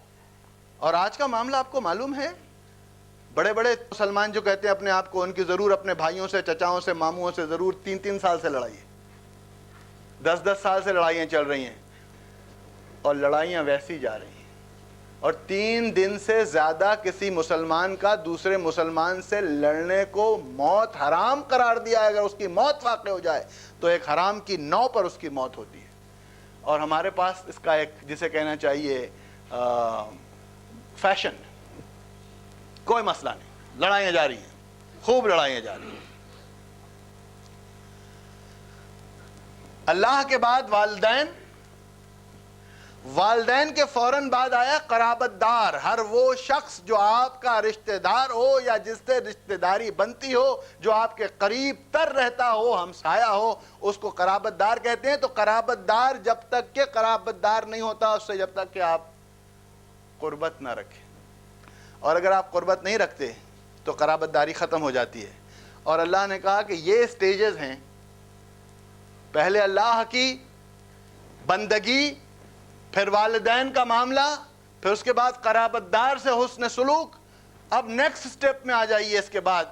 اور آج کا معاملہ آپ کو معلوم ہے، بڑے بڑے مسلمان جو کہتے ہیں اپنے آپ کو، ان کی ضرور اپنے بھائیوں سے، چچاؤں سے، ماموں سے ضرور 3 سال سے لڑائی ہے، 10 سال سے لڑائیاں چل رہی ہیں، اور لڑائیاں ویسی جا رہی ہیں. اور 3 دن سے زیادہ کسی مسلمان کا دوسرے مسلمان سے لڑنے کو موت حرام قرار دیا ہے. اگر اس کی موت واقع ہو جائے تو ایک حرام کی نو پر اس کی موت ہوتی ہے. اور ہمارے پاس اس کا ایک جسے کہنا چاہیے فیشن، کوئی مسئلہ نہیں، لڑائیاں جاری ہیں، خوب لڑائیاں جاری ہیں. اللہ کے بعد والدین، والدین کے فوراً بعد آیا قرابت دار. ہر وہ شخص جو آپ کا رشتہ دار ہو یا جس سے رشتہ داری بنتی ہو، جو آپ کے قریب تر رہتا ہو، ہمسایہ ہو، اس کو قرابت دار کہتے ہیں. تو قرابت دار جب تک کہ قرابت دار نہیں ہوتا اس سے جب تک کہ آپ قربت نہ رکھیں، اور اگر آپ قربت نہیں رکھتے تو قرابت داری ختم ہو جاتی ہے۔ اور اللہ نے کہا کہ یہ سٹیجز ہیں، پہلے اللہ کی بندگی، پھر والدین کا معاملہ، پھر اس کے بعد قرابت دار سے حسن سلوک، اب نیکسٹ سٹیپ میں آ جائیے اس کے بعد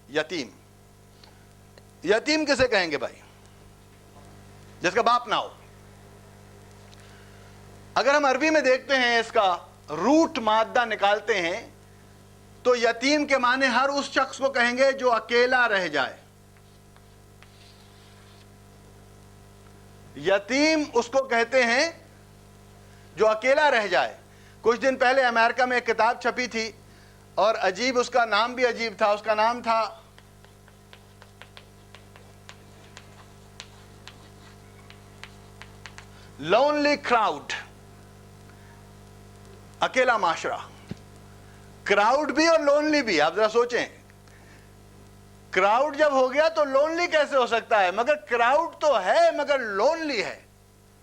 یتیم۔ یتیم کسے کہیں گے بھائی؟ جس کا باپ نہ ہو۔ اگر ہم عربی میں دیکھتے ہیں اس کا روٹ مادہ نکالتے ہیں تو یتیم کے معنی ہر اس شخص کو کہیں گے جو اکیلا رہ جائے۔ یتیم اس کو کہتے ہیں جو اکیلا رہ جائے۔ کچھ دن پہلے امریکہ میں ایک کتاب چھپی تھی اور عجیب، اس کا نام بھی عجیب تھا، اس کا نام تھا لونلی کراؤڈ، اکیلا معاشرہ۔ کراؤڈ بھی اور لونلی بھی، آپ ذرا سوچیں، کراؤڈ جب ہو گیا تو لونلی کیسے ہو سکتا ہے؟ مگر کراؤڈ تو ہے مگر لونلی ہے۔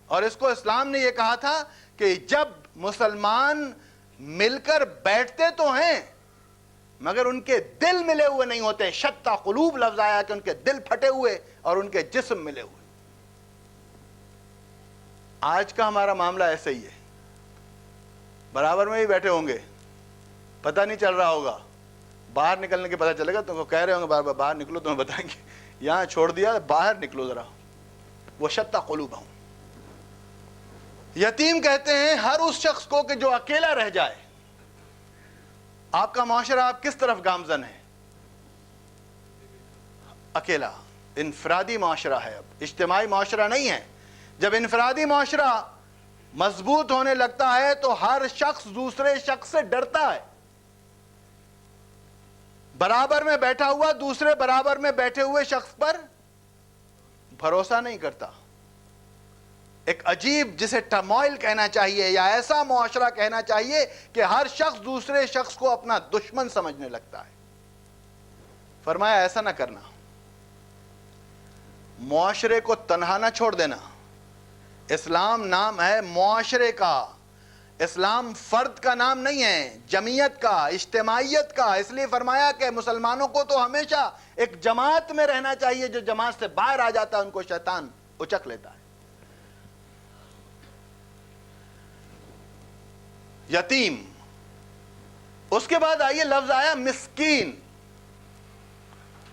اور اس کو اسلام نے یہ کہا تھا کہ جب مسلمان مل کر بیٹھتے تو ہیں مگر ان کے دل ملے ہوئے نہیں ہوتے۔ شتّا قلوب لفظ آیا کہ ان کے دل پھٹے ہوئے اور ان کے جسم ملے ہوئے۔ آج کا ہمارا معاملہ ایسا ہی ہے، برابر میں ہی بیٹھے ہوں گے، پتہ نہیں چل رہا ہوگا، باہر نکلنے کے پتہ چلے گا، تم کو کہہ رہے ہوں گے بار بار باہر نکلو، تمہیں بتائیں گے یہاں چھوڑ دیا، باہر نکلو ذرا۔ وہ شتّا قلوب ہوں۔ یتیم کہتے ہیں ہر اس شخص کو کہ جو اکیلا رہ جائے۔ آپ کا معاشرہ آپ کس طرف گامزن ہے؟ اکیلا، انفرادی معاشرہ ہے، اب اجتماعی معاشرہ نہیں ہے۔ جب انفرادی معاشرہ مضبوط ہونے لگتا ہے تو ہر شخص دوسرے شخص سے ڈرتا ہے۔ برابر میں بیٹھا ہوا دوسرے برابر میں بیٹھے ہوئے شخص پر بھروسہ نہیں کرتا۔ ایک عجیب، جسے ٹرموائل کہنا چاہیے یا ایسا معاشرہ کہنا چاہیے کہ ہر شخص دوسرے شخص کو اپنا دشمن سمجھنے لگتا ہے۔ فرمایا ایسا نہ کرنا، معاشرے کو تنہا نہ چھوڑ دینا۔ اسلام نام ہے معاشرے کا، اسلام فرد کا نام نہیں ہے، جمعیت کا، اجتماعیت کا۔ اس لیے فرمایا کہ مسلمانوں کو تو ہمیشہ ایک جماعت میں رہنا چاہیے، جو جماعت سے باہر آ جاتا ہے ان کو شیطان اچک لیتا ہے۔ یتیم، اس کے بعد آئیے لفظ آیا مسکین۔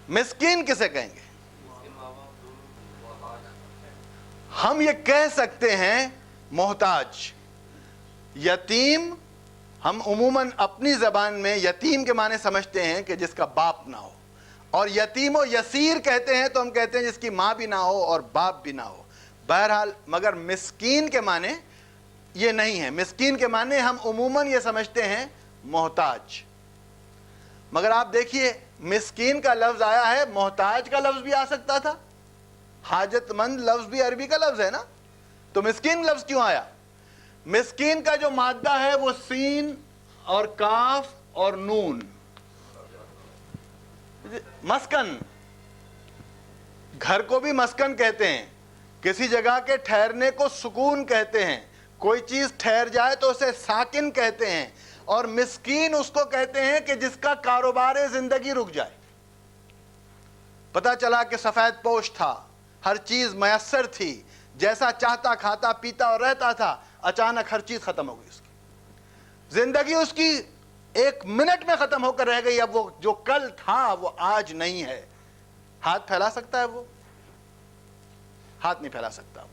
مسکین کسے کہیں گے؟ ہم یہ کہہ سکتے ہیں محتاج۔ یتیم ہم عموماً اپنی زبان میں یتیم کے معنی سمجھتے ہیں کہ جس کا باپ نہ ہو، اور یتیم و یسیر کہتے ہیں تو ہم کہتے ہیں جس کی ماں بھی نہ ہو اور باپ بھی نہ ہو۔ بہرحال مگر مسکین کے معنی یہ نہیں ہے۔ مسکین کے معنی ہم عموماً یہ سمجھتے ہیں محتاج، مگر آپ دیکھیے مسکین کا لفظ آیا ہے، محتاج کا لفظ بھی آ سکتا تھا، حاجت مند لفظ بھی عربی کا لفظ ہے نا، تو مسکین لفظ کیوں آیا؟ مسکین کا جو مادہ ہے وہ سین اور کاف اور نون، مسکن۔ گھر کو بھی مسکن کہتے ہیں، کسی جگہ کے ٹھہرنے کو سکون کہتے ہیں، کوئی چیز ٹھہر جائے تو اسے ساکن کہتے ہیں، اور مسکین اس کو کہتے ہیں کہ جس کا کاروبار زندگی رک جائے۔ پتہ چلا کہ سفید پوش تھا، ہر چیز میسر تھی، جیسا چاہتا کھاتا پیتا اور رہتا تھا، اچانک ہر چیز ختم ہو گئی، اس کی زندگی اس کی ایک منٹ میں ختم ہو کر رہ گئی۔ اب وہ جو کل تھا وہ آج نہیں ہے۔ ہاتھ پھیلا سکتا ہے وہ؟ ہاتھ نہیں پھیلا سکتا۔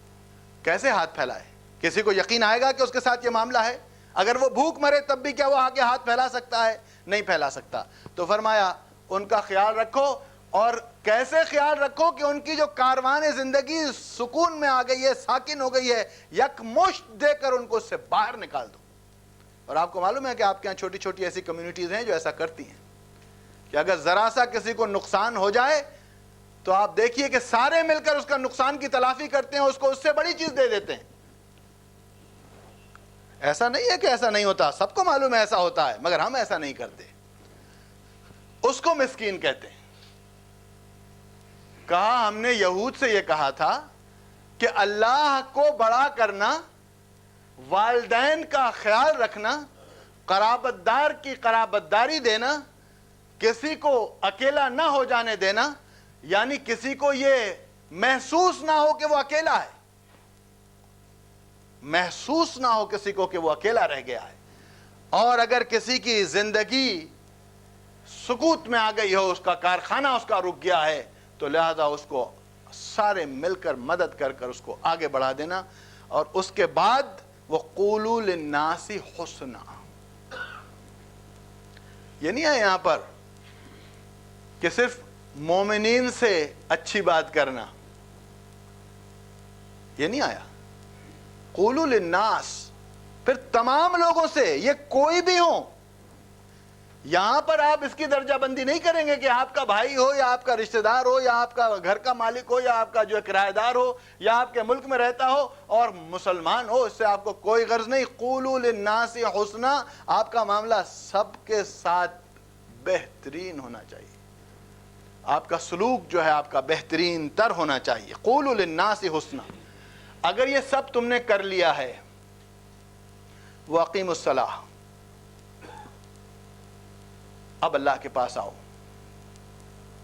کیسے ہاتھ پھیلائے؟ کسی کو یقین آئے گا کہ اس کے ساتھ یہ معاملہ ہے؟ اگر وہ بھوک مرے تب بھی کیا وہ آگے ہاتھ پھیلا سکتا ہے؟ نہیں پھیلا سکتا۔ تو فرمایا ان کا خیال رکھو، اور کیسے خیال رکھو کہ ان کی جو کاروان زندگی سکون میں آ گئی ہے، ساکن ہو گئی ہے، یک مشت دے کر ان کو اس سے باہر نکال دو۔ اور آپ کو معلوم ہے کہ آپ کے یہاں چھوٹی چھوٹی ایسی کمیونٹیز ہیں جو ایسا کرتی ہیں کہ اگر ذرا سا کسی کو نقصان ہو جائے تو آپ دیکھیے کہ سارے مل کر اس کا نقصان کی تلافی کرتے ہیں، اس کو اس سے بڑی چیز دے دیتے ہیں۔ ایسا نہیں ہے کہ ایسا نہیں ہوتا، سب کو معلوم ہے ایسا ہوتا ہے، مگر ہم ایسا نہیں کرتے۔ اس کو مسکین کہتے ہیں۔ کہا ہم نے یہود سے یہ کہا تھا کہ اللہ کو بڑا کرنا، والدین کا خیال رکھنا، قرابت دار کی قرابت داری دینا، کسی کو اکیلا نہ ہو جانے دینا، یعنی کسی کو یہ محسوس نہ ہو کہ وہ اکیلا ہے، محسوس نہ ہو کسی کو کہ وہ اکیلا رہ گیا ہے. اور اگر کسی کی زندگی سکوت میں آ گئی ہو، اس کا کارخانہ اس کا رک گیا ہے، تو لہذا اس کو سارے مل کر مدد کر کر اس کو آگے بڑھا دینا. اور اس کے بعد وَقُولُوا لِلنَّاسِ حُسْنًا، یہ نہیں ہے یہاں پر کہ صرف مومنین سے اچھی بات کرنا، یہ نہیں آیا. قولوا للناس، پھر تمام لوگوں سے، یہ کوئی بھی ہو. یہاں پر آپ اس کی درجہ بندی نہیں کریں گے کہ آپ کا بھائی ہو یا آپ کا رشتہ دار ہو یا آپ کا گھر کا مالک ہو یا آپ کا جو کرایہ دار ہو یا آپ کے ملک میں رہتا ہو اور مسلمان ہو، اس سے آپ کو کوئی غرض نہیں. قولوا للناس حسنا، آپ کا معاملہ سب کے ساتھ بہترین ہونا چاہیے، آپ کا سلوک جو ہے آپ کا بہترین تر ہونا چاہیے. قولوا للناس حسنا. اگر یہ سب تم نے کر لیا ہے، وَأَقِیمُوا الصَّلَاةَ، اب اللہ کے پاس آؤ،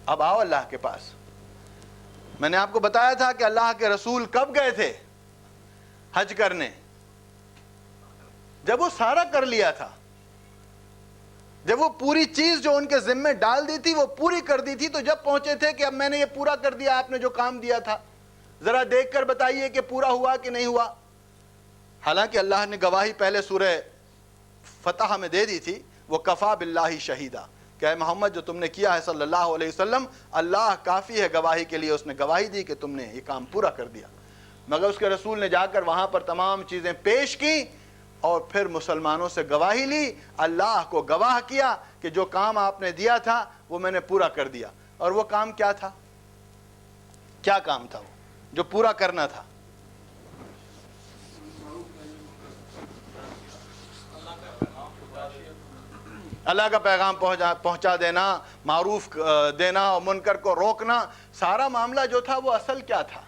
اب آؤ اللہ کے پاس. میں نے آپ کو بتایا تھا کہ اللہ کے رسول کب گئے تھے حج کرنے؟ جب وہ سارا کر لیا تھا، جب وہ پوری چیز جو ان کے ذمے ڈال دی تھی وہ پوری کر دی تھی. تو جب پہنچے تھے کہ اب میں نے یہ پورا کر دیا، آپ نے جو کام دیا تھا، ذرا دیکھ کر بتائیے کہ پورا ہوا کہ نہیں ہوا. حالانکہ اللہ نے گواہی پہلے سورہ فتح میں دے دی تھی، وَكَفَى بِاللَّهِ شَهِيدًا، کہ اے محمد جو تم نے کیا ہے صلی اللہ علیہ وسلم، اللہ کافی ہے گواہی کے لیے. اس نے گواہی دی کہ تم نے یہ کام پورا کر دیا. مگر اس کے رسول نے جا کر وہاں پر تمام چیزیں پیش کی اور پھر مسلمانوں سے گواہی لی، اللہ کو گواہ کیا کہ جو کام آپ نے دیا تھا وہ میں نے پورا کر دیا. اور وہ کام کیا تھا؟ کیا کام تھا وہ جو پورا کرنا تھا؟ اللہ کا پیغام پہنچا دینا، معروف دینا اور منکر کو روکنا. سارا معاملہ جو تھا وہ اصل کیا تھا؟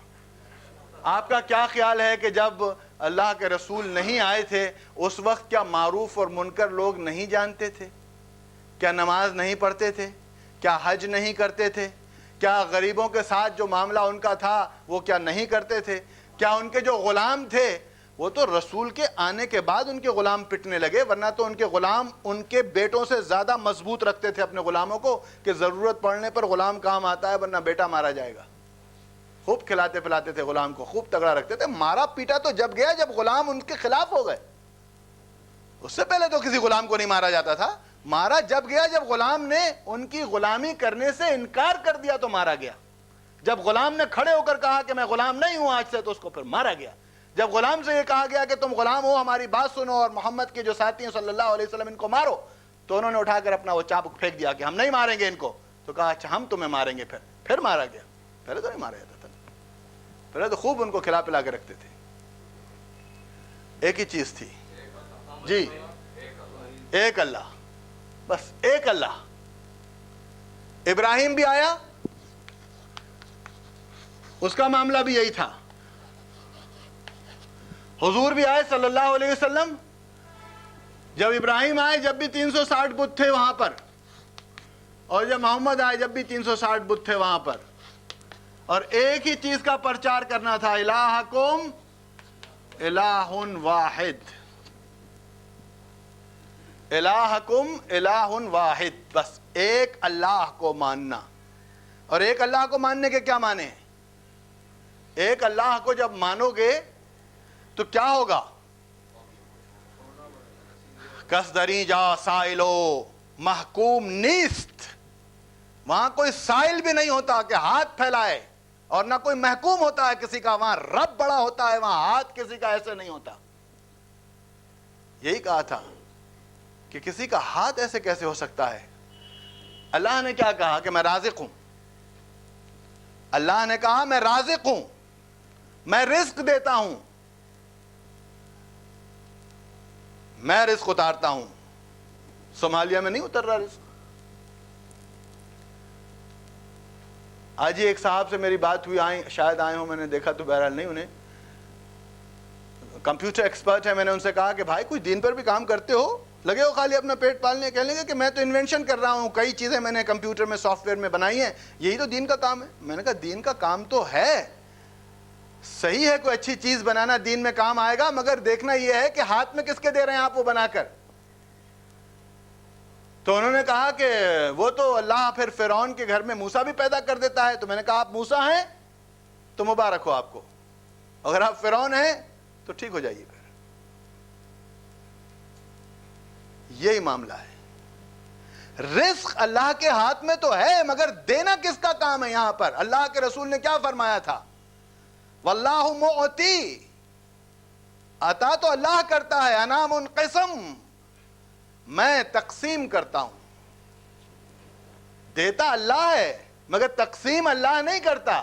آپ کا کیا خیال ہے کہ جب اللہ کے رسول نہیں آئے تھے اس وقت کیا معروف اور منکر لوگ نہیں جانتے تھے؟ کیا نماز نہیں پڑھتے تھے؟ کیا حج نہیں کرتے تھے؟ کیا غریبوں کے ساتھ جو معاملہ ان کا تھا وہ کیا نہیں کرتے تھے؟ کیا ان کے جو غلام تھے وہ تو رسول کے آنے کے بعد ان کے غلام پٹنے لگے، ورنہ تو ان کے غلام ان کے بیٹوں سے زیادہ مضبوط رکھتے تھے اپنے غلاموں کو کہ ضرورت پڑنے پر غلام کام آتا ہے ورنہ بیٹا مارا جائے گا. خوب کھلاتے پلاتے تھے غلام کو، خوب تگڑا رکھتے تھے. مارا پیٹا تو جب گیا جب غلام ان کے خلاف ہو گئے، اس سے پہلے تو کسی غلام کو نہیں مارا جاتا تھا. مارا جب گیا جب غلام نے ان کی غلامی کرنے سے انکار کر دیا تو مارا گیا. جب غلام نے کھڑے ہو کر کہا کہ میں غلام نہیں ہوں آج سے، تو اس کو پھر مارا گیا. جب غلام سے یہ کہا گیا کہ تم غلام ہو، ہماری بات سنو اور محمد کے جو ساتھی ہیں صلی اللہ علیہ وسلم ان کو مارو، تو انہوں نے اٹھا کر اپنا وہ چابک پھینک دیا کہ ہم نہیں ماریں گے ان کو. تو کہا اچھا ہم تمہیں ماریں گے. پھر مارا گیا. پہلے تو نہیں مارا جاتا تھا، پہلے تو خوب ان کو کھلا پلا کے رکھتے تھے. ایک ہی چیز تھی جی، ایک اللہ، بس ایک اللہ. ابراہیم بھی آیا، اس کا معاملہ بھی یہی تھا. حضور بھی آئے صلی اللہ علیہ وسلم. جب ابراہیم آئے جب بھی 360 بت تھے وہاں پر، اور جب محمد آئے جب بھی 360 بت تھے وہاں پر. اور ایک ہی چیز کا پرچار کرنا تھا، الہکم الہ واحد، الہکم الہ واحد، بس ایک اللہ کو ماننا. اور ایک اللہ کو ماننے کے کیا معنی ہیں؟ ایک اللہ کو جب مانو گے تو کیا ہوگا؟ کس دری جا سائلو محکوم نیست، وہاں کوئی سائل بھی نہیں ہوتا کہ ہاتھ پھیلائے، اور نہ کوئی محکوم ہوتا ہے کسی کا. وہاں رب بڑا ہوتا ہے، وہاں ہاتھ کسی کا ایسے نہیں ہوتا. یہی کہا تھا کہ کسی کا ہاتھ ایسے کیسے ہو سکتا ہے. اللہ نے کیا کہا کہ میں رازق ہوں. اللہ نے کہا میں رازق ہوں، میں رزق دیتا ہوں، میں رزق اتارتا ہوں. صومالیہ میں نہیں اتر رہا رزق. آج ہی ایک صاحب سے میری بات ہوئی، شاید آئے ہوں، میں نے دیکھا تو بہرحال نہیں انہیں. کمپیوٹر ایکسپرٹ ہے. میں نے ان سے کہا کہ بھائی کچھ دین پر بھی کام کرتے ہو؟ لگے ہو خالی اپنا پیٹ پالنے، کہہ لیں گے کہ میں تو انوینشن کر رہا ہوں، کئی چیزیں میں نے کمپیوٹر میں سافٹ ویئر میں بنائی ہیں، یہی تو دین کا کام ہے۔ میں نے کہا دین کا کام تو ہے، صحیح ہے کوئی اچھی چیز بنانا دین میں کام آئے گا، مگر دیکھنا یہ ہے کہ ہاتھ میں کس کے دے رہے ہیں آپ وہ بنا کر۔ تو انہوں نے کہا کہ وہ تو اللہ پھر فرعون کے گھر میں موسیٰ بھی پیدا کر دیتا ہے۔ تو میں نے کہا آپ موسیٰ ہیں تو مبارک ہو آپ کو، اگر آپ فرعون ہیں تو ٹھیک ہو جائیے۔ پھر یہی معاملہ ہے، رزق اللہ کے ہاتھ میں تو ہے، مگر دینا کس کا کام ہے؟ یہاں پر اللہ کے رسول نے کیا فرمایا تھا؟ واللہ معطی، عطا تو اللہ کرتا ہے، انا منقسم، میں تقسیم کرتا ہوں۔ دیتا اللہ ہے مگر تقسیم اللہ نہیں کرتا،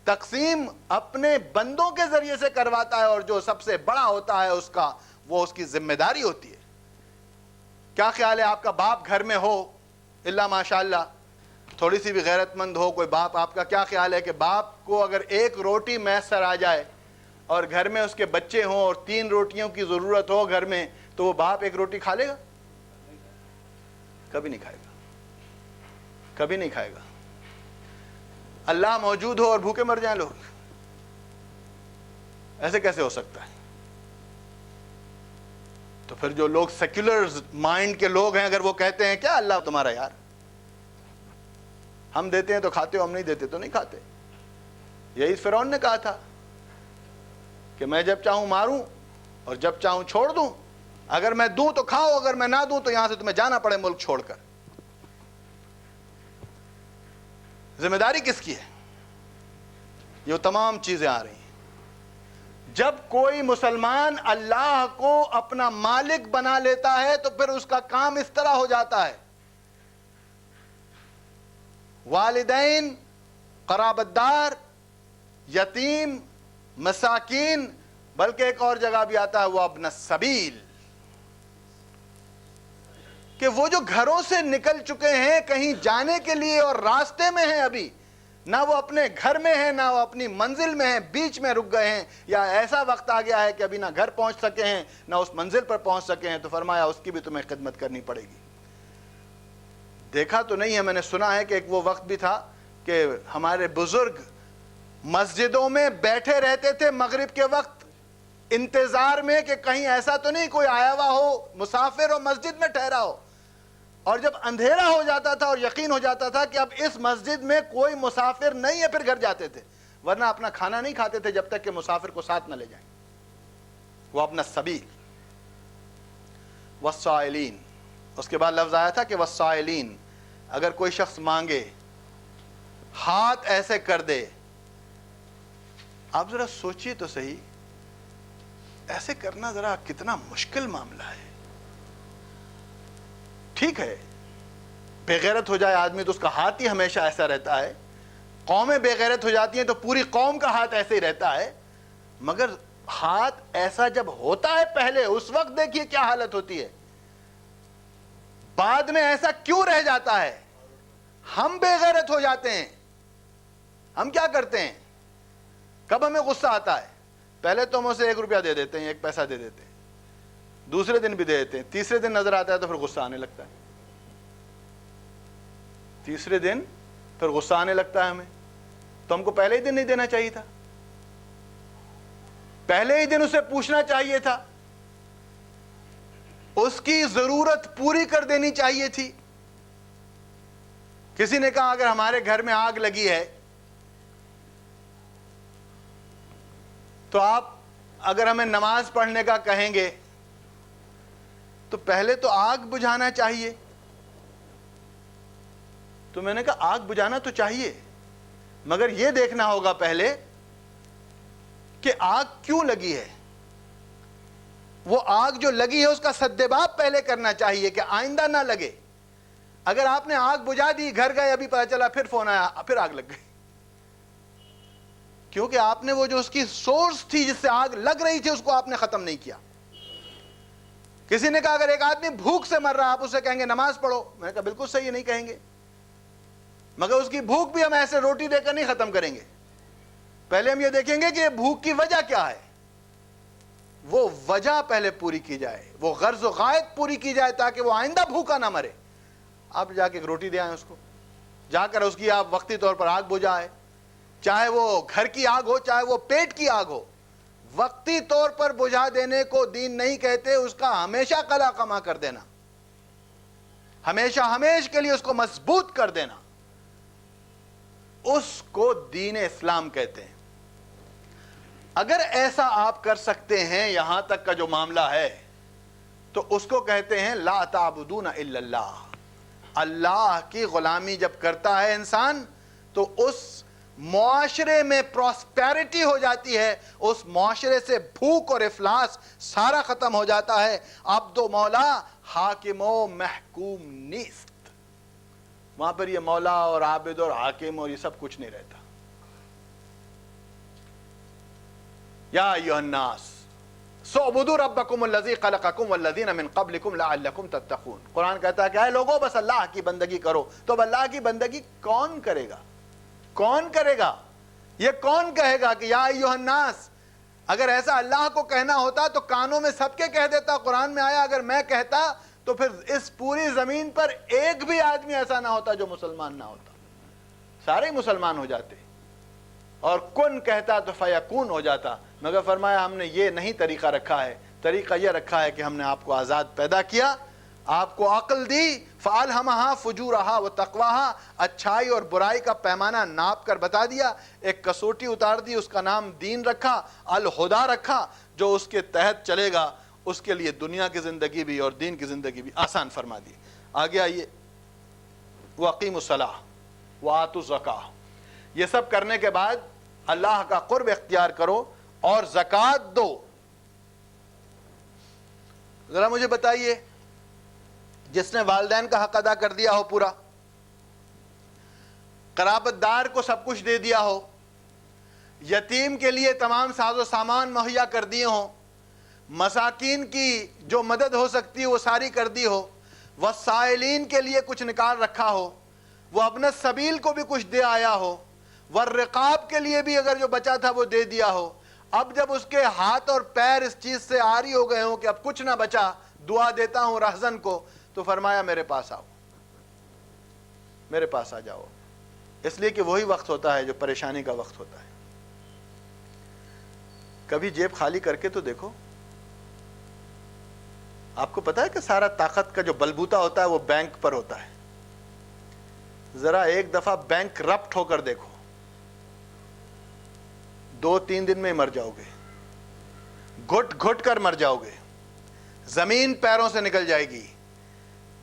تقسیم اپنے بندوں کے ذریعے سے کرواتا ہے، اور جو سب سے بڑا ہوتا ہے اس کا، وہ اس کی ذمہ داری ہوتی ہے۔ کیا خیال ہے آپ کا باپ گھر میں ہو، اللہ ماشاءاللہ تھوڑی سی بھی غیرت مند ہو کوئی باپ آپ کا، کیا خیال ہے کہ باپ کو اگر ایک روٹی میسر آ جائے اور گھر میں اس کے بچے ہوں اور 3 روٹیوں کی ضرورت ہو گھر میں، تو وہ باپ ایک روٹی کھا لے گا؟ کبھی نہیں کھائے گا، کبھی نہیں کھائے گا۔ اللہ موجود ہو اور بھوکے مر جائیں لوگ، ایسے کیسے ہو سکتا ہے؟ تو پھر جو لوگ سیکولر مائنڈ کے لوگ ہیں، اگر وہ کہتے ہیں کیا اللہ تمہارا یار، ہم دیتے ہیں تو کھاتے ہو، ہم نہیں دیتے تو نہیں کھاتے۔ یہی فرعون نے کہا تھا کہ میں جب چاہوں ماروں اور جب چاہوں چھوڑ دوں، اگر میں دوں تو کھاؤ، اگر میں نہ دوں تو یہاں سے تمہیں جانا پڑے ملک چھوڑ کر۔ ذمہ داری کس کی ہے؟ یہ تمام چیزیں آ رہی ہیں۔ جب کوئی مسلمان اللہ کو اپنا مالک بنا لیتا ہے تو پھر اس کا کام اس طرح ہو جاتا ہے، والدین، قرابت دار، یتیم، مساکین، بلکہ ایک اور جگہ بھی آتا ہے وہ ابن السبیل، کہ وہ جو گھروں سے نکل چکے ہیں کہیں جانے کے لیے اور راستے میں ہیں، ابھی نہ وہ اپنے گھر میں ہیں نہ وہ اپنی منزل میں ہیں، بیچ میں رک گئے ہیں، یا ایسا وقت آ گیا ہے کہ ابھی نہ گھر پہنچ سکے ہیں نہ اس منزل پر پہنچ سکے ہیں، تو فرمایا اس کی بھی تمہیں خدمت کرنی پڑے گی۔ دیکھا تو نہیں ہے، میں نے سنا ہے کہ ایک وہ وقت بھی تھا کہ ہمارے بزرگ مسجدوں میں بیٹھے رہتے تھے مغرب کے وقت انتظار میں کہ کہیں ایسا تو نہیں کوئی آیا ہوا ہو مسافر اور مسجد میں ٹھہرا ہو، اور جب اندھیرا ہو جاتا تھا اور یقین ہو جاتا تھا کہ اب اس مسجد میں کوئی مسافر نہیں ہے، پھر گھر جاتے تھے، ورنہ اپنا کھانا نہیں کھاتے تھے جب تک کہ مسافر کو ساتھ نہ لے جائیں۔ وہ اپنا سبیل، والسائلین، اس کے بعد لفظ آیا تھا کہ والسائلین، اگر کوئی شخص مانگے ہاتھ ایسے کر دے، آپ ذرا سوچئے تو صحیح، ایسے کرنا ذرا کتنا مشکل معاملہ ہے۔ ٹھیک ہے بے غیرت ہو جائے آدمی تو اس کا ہاتھ ہی ہمیشہ ایسا رہتا ہے، قومیں بے غیرت ہو جاتی ہیں تو پوری قوم کا ہاتھ ایسے ہی رہتا ہے، مگر ہاتھ ایسا جب ہوتا ہے پہلے اس وقت دیکھیے کیا حالت ہوتی ہے، بعد میں ایسا کیوں رہ جاتا ہے؟ ہم بے غیرت ہو جاتے ہیں۔ ہم کیا کرتے ہیں؟ کب ہمیں غصہ آتا ہے؟ پہلے تو ہم اسے 1 روپیہ دے دیتے ہیں، 1 پیسہ دے دیتے ہیں، دوسرے دن بھی دے دیتے ہیں، تیسرے دن نظر آتا ہے تو پھر غصہ آنے لگتا ہے، تیسرے دن پھر غصہ آنے لگتا ہے ہمیں۔ تو ہم کو پہلے ہی دن نہیں دینا چاہیے تھا، پہلے ہی دن اسے پوچھنا چاہیے تھا، اس کی ضرورت پوری کر دینی چاہیے تھی۔ کسی نے کہا اگر ہمارے گھر میں آگ لگی ہے تو آپ اگر ہمیں نماز پڑھنے کا کہیں گے تو پہلے تو آگ بجھانا چاہیے۔ تو میں نے کہا آگ بجھانا تو چاہیے، مگر یہ دیکھنا ہوگا پہلے کہ آگ کیوں لگی ہے، وہ آگ جو لگی ہے اس کا سدباب پہلے کرنا چاہیے کہ آئندہ نہ لگے۔ اگر آپ نے آگ بجھا دی، گھر گئے، ابھی پتہ چلا پھر فون آیا، پھر آگ لگ گئی، کیونکہ آپ نے وہ جو اس کی سورس تھی جس سے آگ لگ رہی تھی اس کو آپ نے ختم نہیں کیا۔ کسی نے کہا اگر ایک آدمی بھوک سے مر رہا آپ اسے کہیں گے نماز پڑھو، میں نے کہا بالکل صحیح نہیں کہیں گے، مگر اس کی بھوک بھی ہم ایسے روٹی دے کر نہیں ختم کریں گے، پہلے ہم یہ دیکھیں گے کہ بھوک کی وجہ کیا ہے۔ وہ وجہ پہلے پوری کی جائے، وہ غرض و غایت پوری کی جائے تاکہ وہ آئندہ بھوکا نہ مرے۔ آپ جا کے ایک روٹی دے آئیں اس کو، جا کر اس کی آپ وقتی طور پر آگ بجھائیں، چاہے وہ گھر کی آگ ہو چاہے وہ پیٹ کی آگ ہو، وقتی طور پر بجھا دینے کو دین نہیں کہتے، اس کا ہمیشہ قلع کما کر دینا، ہمیشہ ہمیش کے لیے اس کو مضبوط کر دینا، اس کو دین اسلام کہتے ہیں۔ اگر ایسا آپ کر سکتے ہیں یہاں تک کا جو معاملہ ہے تو اس کو کہتے ہیں لا تعبدون الا اللہ۔ اللہ کی غلامی جب کرتا ہے انسان تو اس معاشرے میں پراسپیرٹی ہو جاتی ہے، اس معاشرے سے بھوک اور افلاس سارا ختم ہو جاتا ہے۔ عبد و مولا حاکم و محکوم نیست، وہاں پر یہ مولا اور عابد اور حاکم اور یہ سب کچھ نہیں رہتا۔ یا ایھا الناس اعبدوا ربکم الذی خلقکم والذین من قبلکم لعلکم تتقون۔ قرآن کہتا ہے کہ اے لوگوں بس اللہ کی بندگی کرو۔ تو اب اللہ کی بندگی کون کرے گا؟ کون کرے گا؟ یہ کون کہے گا کہ یا ایھا الناس؟ اگر ایسا اللہ کو کہنا ہوتا تو کانوں میں سب کے کہہ دیتا۔ قرآن میں آیا اگر میں کہتا تو پھر اس پوری زمین پر ایک بھی آدمی ایسا نہ ہوتا جو مسلمان نہ ہوتا، سارے مسلمان ہو جاتے، اور کن کہتا تو فیکون ہو جاتا۔ مگر فرمایا ہم نے یہ نہیں طریقہ رکھا ہے، طریقہ یہ رکھا ہے کہ ہم نے آپ کو آزاد پیدا کیا، آپ کو عقل دی، فَأَلْهَمَهَا فُجُورَهَا وَتَقْوَاهَا، اچھائی اور برائی کا پیمانہ ناپ کر بتا دیا، ایک کسوٹی اتار دی، اس کا نام دین رکھا، الہدا رکھا، جو اس کے تحت چلے گا اس کے لیے دنیا کی زندگی بھی اور دین کی زندگی بھی آسان فرما دی۔ آگے آئیے، وَأَقِيمُوا الصَّلَاةَ وَآتُوا الزَّكَاةَ، یہ سب کرنے کے بعد اللہ کا قرب اختیار کرو اور زکوٰۃ دو۔ ذرا مجھے بتائیے، جس نے والدین کا حق ادا کر دیا ہو پورا، قرابت دار کو سب کچھ دے دیا ہو، یتیم کے لیے تمام ساز و سامان مہیا کر دیے ہوں، مساکین کی جو مدد ہو سکتی ہے وہ ساری کر دی ہو، والسائلین کے لیے کچھ نکال رکھا ہو، وہ ابن السبیل کو بھی کچھ دے آیا ہو، والرقاب کے لیے بھی اگر جو بچا تھا وہ دے دیا ہو، اب جب اس کے ہاتھ اور پیر اس چیز سے عاری ہو گئے ہوں کہ اب کچھ نہ بچا، دعا دیتا ہوں رہزن کو، تو فرمایا میرے پاس آؤ، میرے پاس آ جاؤ، اس لیے کہ وہی وقت ہوتا ہے جو پریشانی کا وقت ہوتا ہے۔ کبھی جیب خالی کر کے تو دیکھو، آپ کو پتا ہے کہ سارا طاقت کا جو بلبوتا ہوتا ہے وہ بینک پر ہوتا ہے۔ ذرا ایک دفعہ بینک کرپٹ ہو کر دیکھو، 2-3 دن میں مر جاؤ گے، گھٹ گھٹ کر مر جاؤ گے، زمین پیروں سے نکل جائے گی۔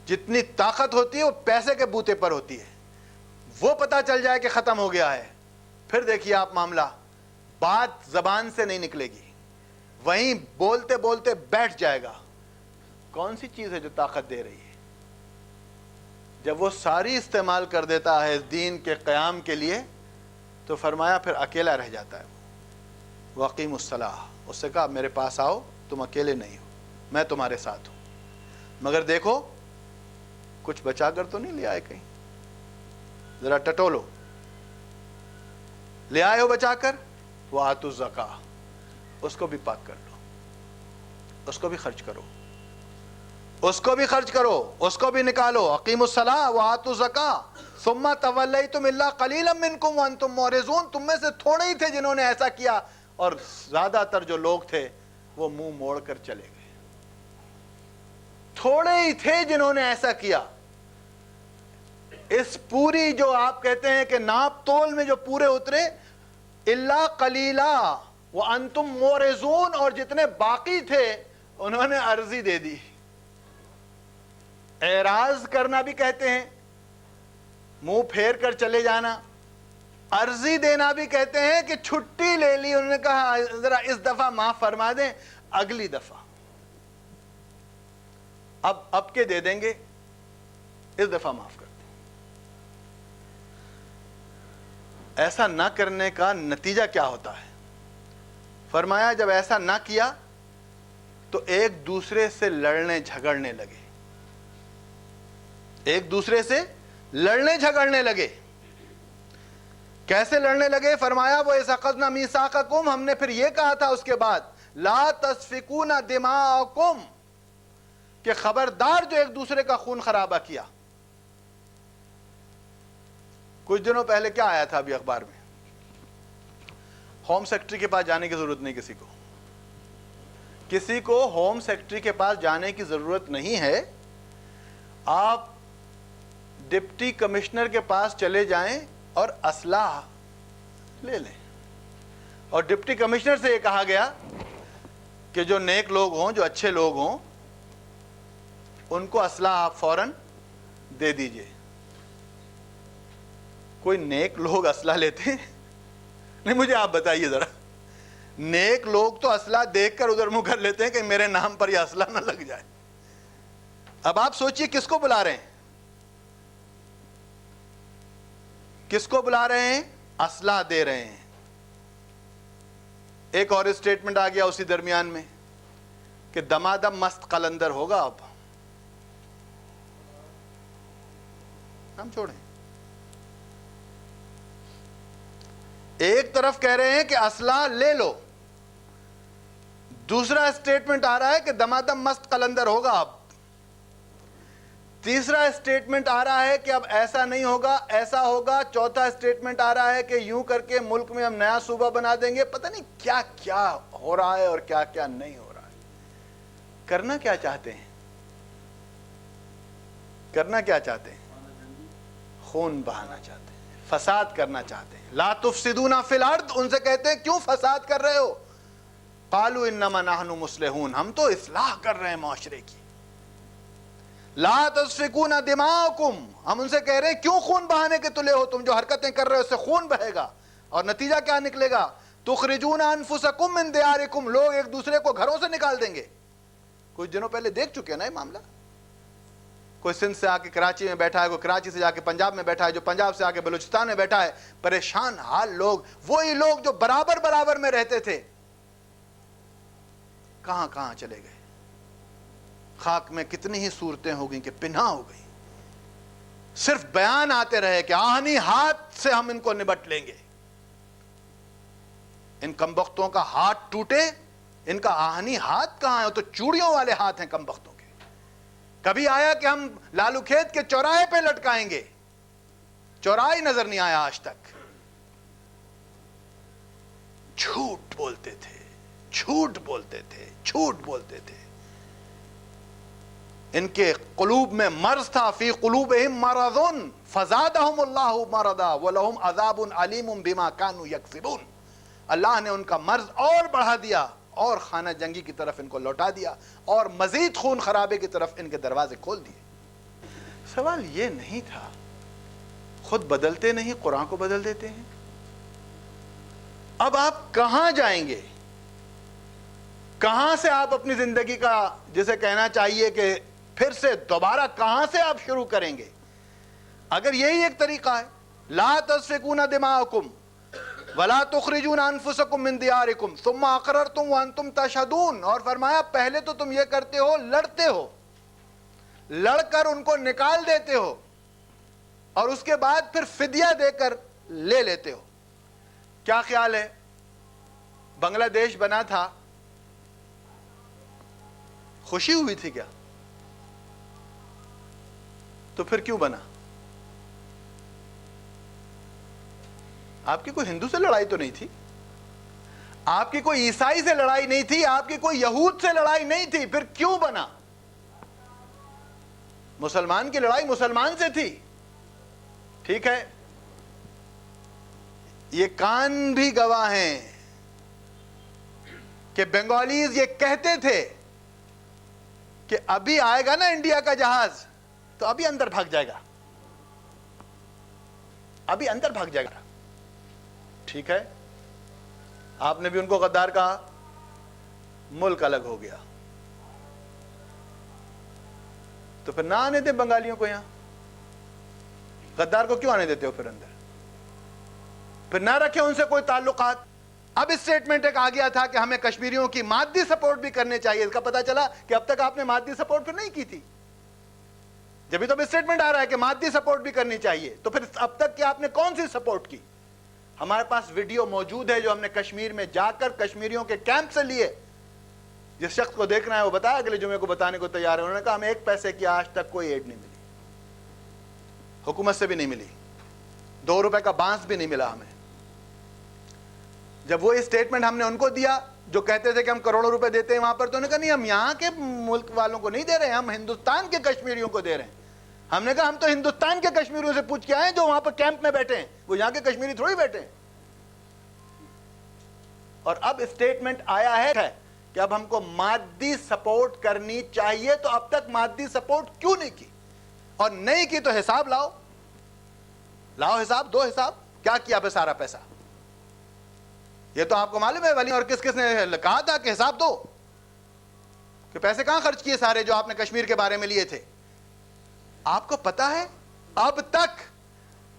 جتنی طاقت ہوتی ہے وہ پیسے کے بوتے پر ہوتی ہے، وہ پتا چل جائے کہ ختم ہو گیا ہے، پھر دیکھیے آپ معاملہ، بات زبان سے نہیں نکلے گی، وہیں بولتے بولتے بیٹھ جائے گا۔ کون سی چیز ہے جو طاقت دے رہی ہے؟ جب وہ ساری استعمال کر دیتا ہے دین کے قیام کے لیے تو فرمایا پھر اکیلا رہ جاتا ہے۔ وَأَقِيمُوا الصَّلَاةَ، اس سے کہا میرے پاس آؤ، تم اکیلے نہیں ہو، میں تمہارے ساتھ ہوں۔ مگر دیکھو کچھ بچا کر تو نہیں لے آئے کہیں، ذرا ٹٹولو، لے آئے ہو بچا کر، وَآتُوا الزَّكَاةَ، اس کو بھی پاک کر لو، اس کو بھی خرچ کرو، اس کو بھی خرچ کرو، اس کو بھی نکالو۔ اقیموا الصلاۃ وآتوا الزکاۃ ثم تولیتم الا قلیلا منکم وانتم معرضون، تم میں سے تھوڑے ہی تھے جنہوں نے ایسا کیا، اور زیادہ تر جو لوگ تھے وہ منہ موڑ کر چلے گئے۔ تھوڑے ہی تھے جنہوں نے ایسا کیا۔ اس پوری جو آپ کہتے ہیں کہ ناپ تول میں جو پورے اترے، الا قلیلا وانتم معرضون، اور جتنے باقی تھے انہوں نے عرضی دے دی۔ اعراض کرنا بھی کہتے ہیں، منہ پھیر کر چلے جانا، عرضی دینا بھی کہتے ہیں کہ چھٹی لے لی، انہوں نے کہا ذرا اس دفعہ معاف فرما دیں، اگلی دفعہ اب کے دے دیں گے، اس دفعہ معاف کر دیں۔ ایسا نہ کرنے کا نتیجہ کیا ہوتا ہے؟ فرمایا جب ایسا نہ کیا تو ایک دوسرے سے لڑنے جھگڑنے لگے، ایک دوسرے سے لڑنے جھگڑنے لگے۔ کیسے لڑنے لگے؟ فرمایا وَإِذْ أَخَذْنَا مِيثَاقَكُمْ، ہم نے پھر یہ کہا تھا اس کے بعد، لا تسفکون دماءکم، کہ خبردار جو ایک دوسرے کا خون خرابہ کیا. کچھ دنوں پہلے کیا آیا تھا ابھی اخبار میں؟ ہوم سیکرٹری کے پاس جانے کی ضرورت نہیں کسی کو ہوم سیکرٹری کے پاس جانے کی ضرورت نہیں ہے. آپ ڈپٹی کمشنر کے پاس چلے جائیں اور اسلحہ لے لیں. اور ڈپٹی کمشنر سے یہ کہا گیا کہ جو نیک لوگ ہوں، جو اچھے لوگ ہوں، ان کو اسلحہ آپ فوراً دے دیجئے. کوئی نیک لوگ اسلحہ لیتے ہیں؟ نہیں، مجھے آپ بتائیے ذرا. نیک لوگ تو اسلحہ دیکھ کر ادھر منہ کر لیتے ہیں کہ میرے نام پر یہ اسلحہ نہ لگ جائے. اب آپ سوچئے کس کو بلا رہے ہیں؟ کس کو بلا رہے ہیں؟ اسلحہ دے رہے ہیں. ایک اور اسٹیٹمنٹ آ گیا اسی درمیان میں کہ دمادم مست قلندر ہوگا. اب ہم چھوڑیں. ایک طرف کہہ رہے ہیں کہ اسلحہ لے لو، دوسرا اسٹیٹمنٹ آ رہا ہے کہ دمادم مست قلندر ہوگا. اب تیسرا اسٹیٹمنٹ آ رہا ہے کہ اب ایسا نہیں ہوگا، ایسا ہوگا. چوتھا اسٹیٹمنٹ آ رہا ہے کہ یوں کر کے ملک میں ہم نیا صوبہ بنا دیں گے. پتہ نہیں کیا کیا ہو رہا ہے اور کیا کیا نہیں ہو رہا ہے. کرنا کیا چاہتے ہیں؟ کرنا کیا چاہتے ہیں؟ خون بہانا چاہتے ہیں، فساد کرنا چاہتے ہیں. لا تفسدون فی الارض، ان سے کہتے ہیں کیوں فساد کر رہے ہو؟ قالوا انما نحن مصلحون، ہم تو اصلاح کر رہے ہیں معاشرے کی. لا تسفکون دماءکم، ہم ان سے کہہ رہے ہیں کیوں خون بہانے کے تلے ہو؟ تم جو حرکتیں کر رہے ہو اس سے خون بہے گا. اور نتیجہ کیا نکلے گا؟ تخرجون انفسکم من دیارکم، لوگ ایک دوسرے کو گھروں سے نکال دیں گے. کچھ دنوں پہلے دیکھ چکے ہیں نا یہ معاملہ. کوئی سندھ سے آ کے کراچی میں بیٹھا ہے، کوئی کراچی سے جا کے پنجاب میں بیٹھا ہے، جو پنجاب سے آ کے بلوچستان میں بیٹھا ہے. پریشان حال لوگ، وہی لوگ جو برابر میں رہتے تھے کہاں کہاں چلے گئے. خاک میں کتنی ہی صورتیں ہو گئیں کہ پنہا ہو گئی. صرف بیان آتے رہے کہ آہنی ہاتھ سے ہم ان کو نبٹ لیں گے. ان کمبختوں کا ہاتھ ٹوٹے، ان کا آہنی ہاتھ کہاں ہے؟ وہ تو چوڑیوں والے ہاتھ ہیں کمبختوں کے. کبھی آیا کہ ہم لالو کھیت کے چوراہے پہ لٹکائیں گے؟ چوراہے نظر نہیں آیا آج تک. جھوٹ بولتے تھے، جھوٹ بولتے تھے، جھوٹ بولتے تھے. ان کے قلوب میں مرض تھا. فی قلوبہم مرض فزادہم اللہ مرضا ولہم عذاب علیم بما کانوا یکسبون. اللہ نے ان کا مرض اور بڑھا دیا اور خانہ جنگی کی طرف ان کو لوٹا دیا اور مزید خون خرابے کی طرف ان کے دروازے کھول دیے. سوال یہ نہیں تھا، خود بدلتے نہیں، قرآن کو بدل دیتے ہیں. اب آپ کہاں جائیں گے؟ کہاں سے آپ اپنی زندگی کا، جسے کہنا چاہیے کہ پھر سے دوبارہ کہاں سے آپ شروع کریں گے؟ اگر یہی ایک طریقہ ہے، لا تسفکون دماءکم ولا تخرجون انفسکم من دیارکم ثم اقررتم وانتم تشہدون، اور فرمایا پہلے تو تم یہ کرتے ہو، لڑتے ہو، لڑ کر ان کو نکال دیتے ہو، اور اس کے بعد پھر فدیہ دے کر لے لیتے ہو. کیا خیال ہے؟ بنگلہ دیش بنا تھا، خوشی ہوئی تھی کیا؟ تو پھر کیوں بنا؟ آپ کی کوئی ہندو سے لڑائی تو نہیں تھی، آپ کی کوئی عیسائی سے لڑائی نہیں تھی، آپ کی کوئی یہود سے لڑائی نہیں تھی، پھر کیوں بنا؟ مسلمان کی لڑائی مسلمان سے تھی. ٹھیک ہے، یہ کان بھی گواہ ہیں کہ بنگالیز یہ کہتے تھے کہ ابھی آئے گا نا انڈیا کا جہاز تو ابھی اندر بھاگ جائے گا، ابھی اندر بھاگ جائے گا. ٹھیک ہے، آپ نے بھی ان کو غدار کہا، ملک الگ ہو گیا. تو پھر نہ آنے دیں بنگالیوں کو یہاں. غدار کو کیوں آنے دیتے ہو پھر اندر؟ پھر نہ رکھے ان سے کوئی تعلقات. اب اسٹیٹمنٹ ایک آ گیا تھا کہ ہمیں کشمیریوں کی مادی سپورٹ بھی کرنے چاہیے. اس کا پتہ چلا کہ اب تک آپ نے مادی سپورٹ پھر نہیں کی تھی. جبھی تو اسٹیٹمنٹ آ رہا ہے کہ مادی سپورٹ بھی کرنی چاہیے، تو پھر اب تک کہ آپ نے کون سی سپورٹ کی؟ ہمارے پاس ویڈیو موجود ہے جو ہم نے کشمیر میں جا کر کشمیریوں کے کیمپ سے لیے. جس شخص کو دیکھنا ہے وہ بتایا، اگلے جمعے کو بتانے کو تیار ہے. انہوں نے کہا ہمیں 1 پیسے کی آج تک کوئی ایڈ نہیں ملی، حکومت سے بھی نہیں ملی، 2 روپے کا بانس بھی نہیں ملا ہمیں. جب وہ اسٹیٹمنٹ ہم نے ان کو دیا جو کہتے تھے کہ ہم کروڑوں روپے دیتے ہیں وہاں پر، تو انہوں نے کہا نہیں، ہم یہاں کے ملک والوں کو نہیں دے رہے، ہم ہندوستان کے کشمیریوں کو دے رہے ہیں. ہم نے کہا ہم تو ہندوستان کے کشمیریوں سے پوچھ کے آئے جو وہاں پر کیمپ میں بیٹھے ہیں، وہ یہاں کے کشمیری تھوڑی بیٹھے ہیں. اور اب اسٹیٹمنٹ آیا ہے کہ اب ہم کو مادی سپورٹ کرنی چاہیے، تو اب تک مادی سپورٹ کیوں نہیں کی؟ اور نہیں کی تو حساب لاؤ حساب دو، حساب کیا کیا پہ سارا پیسہ. یہ تو آپ کو معلوم ہے ولی اور کس کس نے کہا تھا کہ حساب دو، کہ پیسے کہاں خرچ کیے سارے جو آپ نے کشمیر کے بارے میں لیے تھے. آپ کو پتا ہے اب تک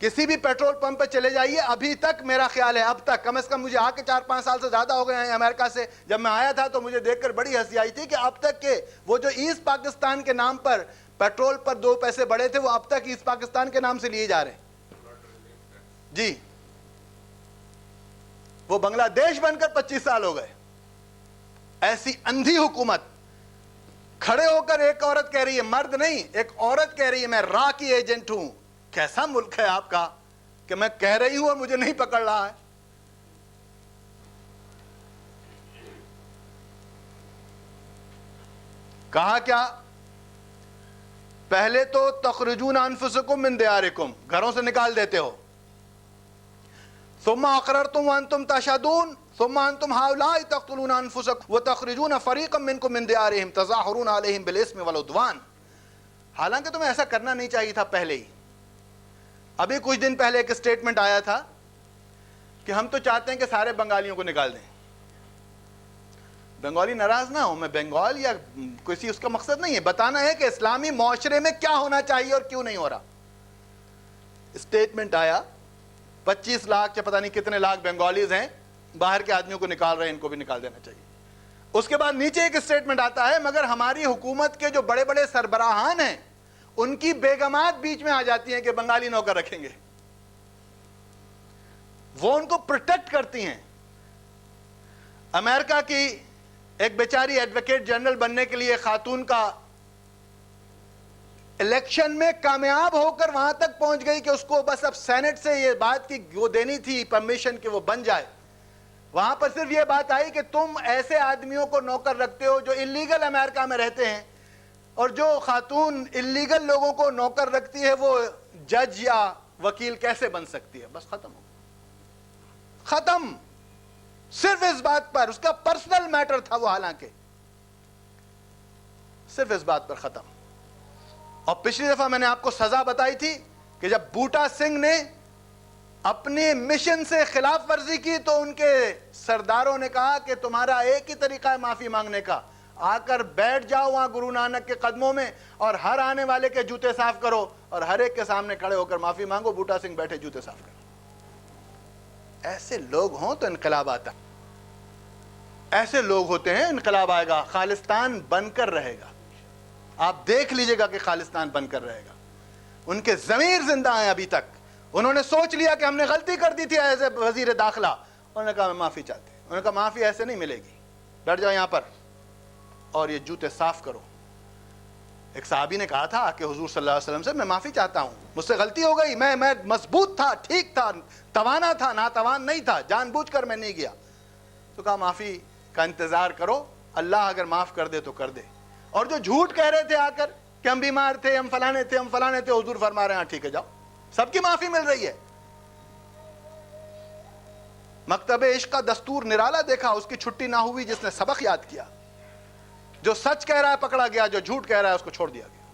کسی بھی پیٹرول پمپ پہ چلے جائیے، ابھی تک میرا خیال ہے اب تک کم از کم، مجھے آ کے 4-5 سال سے زیادہ ہو گئے ہیں امریکہ سے، جب میں آیا تھا تو مجھے دیکھ کر بڑی ہنسی آئی تھی کہ اب تک کے وہ جو ایسٹ پاکستان کے نام پر پیٹرول پر 2 پیسے بڑھے تھے، وہ اب تک ایسٹ پاکستان کے نام سے لیے جا رہے ہیں. جی، وہ بنگلہ دیش بن کر 25 سال ہو گئے. ایسی اندھی حکومت. کھڑے ہو کر ایک عورت کہہ رہی ہے، مرد نہیں، ایک عورت کہہ رہی ہے میں را کی ایجنٹ ہوں. کیسا ملک ہے آپ کا کہ میں کہہ رہی ہوں اور مجھے نہیں پکڑ رہا ہے. کہا کیا؟ پہلے تو تخرجون انفسکم من دیارکم، گھروں سے نکال دیتے ہو. ثم اقررتم وانتم تشهدون ثم انتم هؤلاء تقتلون انفسکم وتخرجون فریقا منکم من دیارہم تظاہرون علیہم بالاسم والعدوان. حالانکہ تمہیں ایسا کرنا نہیں چاہیے تھا پہلے ہی. ابھی کچھ دن پہلے ایک اسٹیٹمنٹ آیا تھا کہ ہم تو چاہتے ہیں کہ سارے بنگالیوں کو نکال دیں. بنگالی ناراض نہ ہو، میں بنگال یا کسی اس کا مقصد نہیں ہے، بتانا ہے کہ اسلامی معاشرے میں کیا ہونا چاہیے اور کیوں نہیں ہو رہا. اسٹیٹمنٹ آیا 25 لاکھ یا پتہ نہیں کتنے لاکھ بنگالیز ہیں، باہر کے آدمیوں کو نکال رہے ہیں، ان کو بھی نکال دینا چاہیے. اس کے بعد نیچے ایک اسٹیٹمنٹ آتا ہے مگر ہماری حکومت کے جو بڑے بڑے سربراہان ہیں ان کی بیگمات بیچ میں آ جاتی ہیں کہ بنگالی نوکر رکھیں گے، وہ ان کو پروٹیکٹ کرتی ہیں. امریکہ کی ایک بیچاری ایڈوکیٹ جنرل بننے کے لیے خاتون کا الیکشن میں کامیاب ہو کر وہاں تک پہنچ گئی کہ اس کو بس اب سینٹ سے یہ بات کی وہ دینی تھی پرمیشن کہ وہ بن جائے. وہاں پر صرف یہ بات آئی کہ تم ایسے آدمیوں کو نوکر رکھتے ہو جو اللیگل امریکہ میں رہتے ہیں، اور جو خاتون اللیگل لوگوں کو نوکر رکھتی ہے وہ جج یا وکیل کیسے بن سکتی ہے. بس ختم ہو، ختم. صرف اس بات پر، اس کا پرسنل میٹر تھا وہ، حالانکہ صرف اس بات پر ختم. اور پچھلی دفعہ میں نے آپ کو سزا بتائی تھی کہ جب بوٹا سنگھ نے اپنے مشن سے خلاف ورزی کی تو ان کے سرداروں نے کہا کہ تمہارا ایک ہی طریقہ ہے معافی مانگنے کا، آ کر بیٹھ جاؤ وہاں گرو نانک کے قدموں میں اور ہر آنے والے کے جوتے صاف کرو اور ہر ایک کے سامنے کھڑے ہو کر معافی مانگو. بوٹا سنگھ بیٹھے جوتے صاف کرو. ایسے لوگ ہوں تو انقلاب آتا، ایسے لوگ ہوتے ہیں انقلاب آئے گا، خالصتان بن کر رہے گا. آپ دیکھ لیجئے گا کہ خالصتان بن کر رہے گا. ان کے ضمیر زندہ ہیں ابھی تک. انہوں نے سوچ لیا کہ ہم نے غلطی کر دی تھی ایز اے وزیر داخلہ. انہوں نے کہا میں معافی چاہتے ہیں. انہوں نے کہا معافی ایسے نہیں ملے گی، بیٹھ جاؤ یہاں پر اور یہ جوتے صاف کرو. ایک صحابی نے کہا تھا کہ حضور صلی اللہ علیہ وسلم سے میں معافی چاہتا ہوں، مجھ سے غلطی ہو گئی، میں مضبوط تھا، ٹھیک تھا، توانا تھا، ناتوان نہیں تھا، جان بوجھ کر میں نہیں گیا. تو کہا معافی کا انتظار کرو، اللہ اگر معاف کر دے تو کر دے. اور جو جھوٹ کہہ رہے تھے آ کر کہ ہم بیمار تھے، ہم فلانے تھے، ہم فلانے تھے، حضور فرما رہے ہیں ہاں ٹھیک ہے جاؤ، سب کی معافی مل رہی ہے. مکتب عشق کا دستور نرالا دیکھا، اس کی چھٹی نہ ہوئی جس نے سبق یاد کیا. جو سچ کہہ رہا ہے پکڑا گیا، جو جھوٹ کہہ رہا ہے اس کو چھوڑ دیا گیا.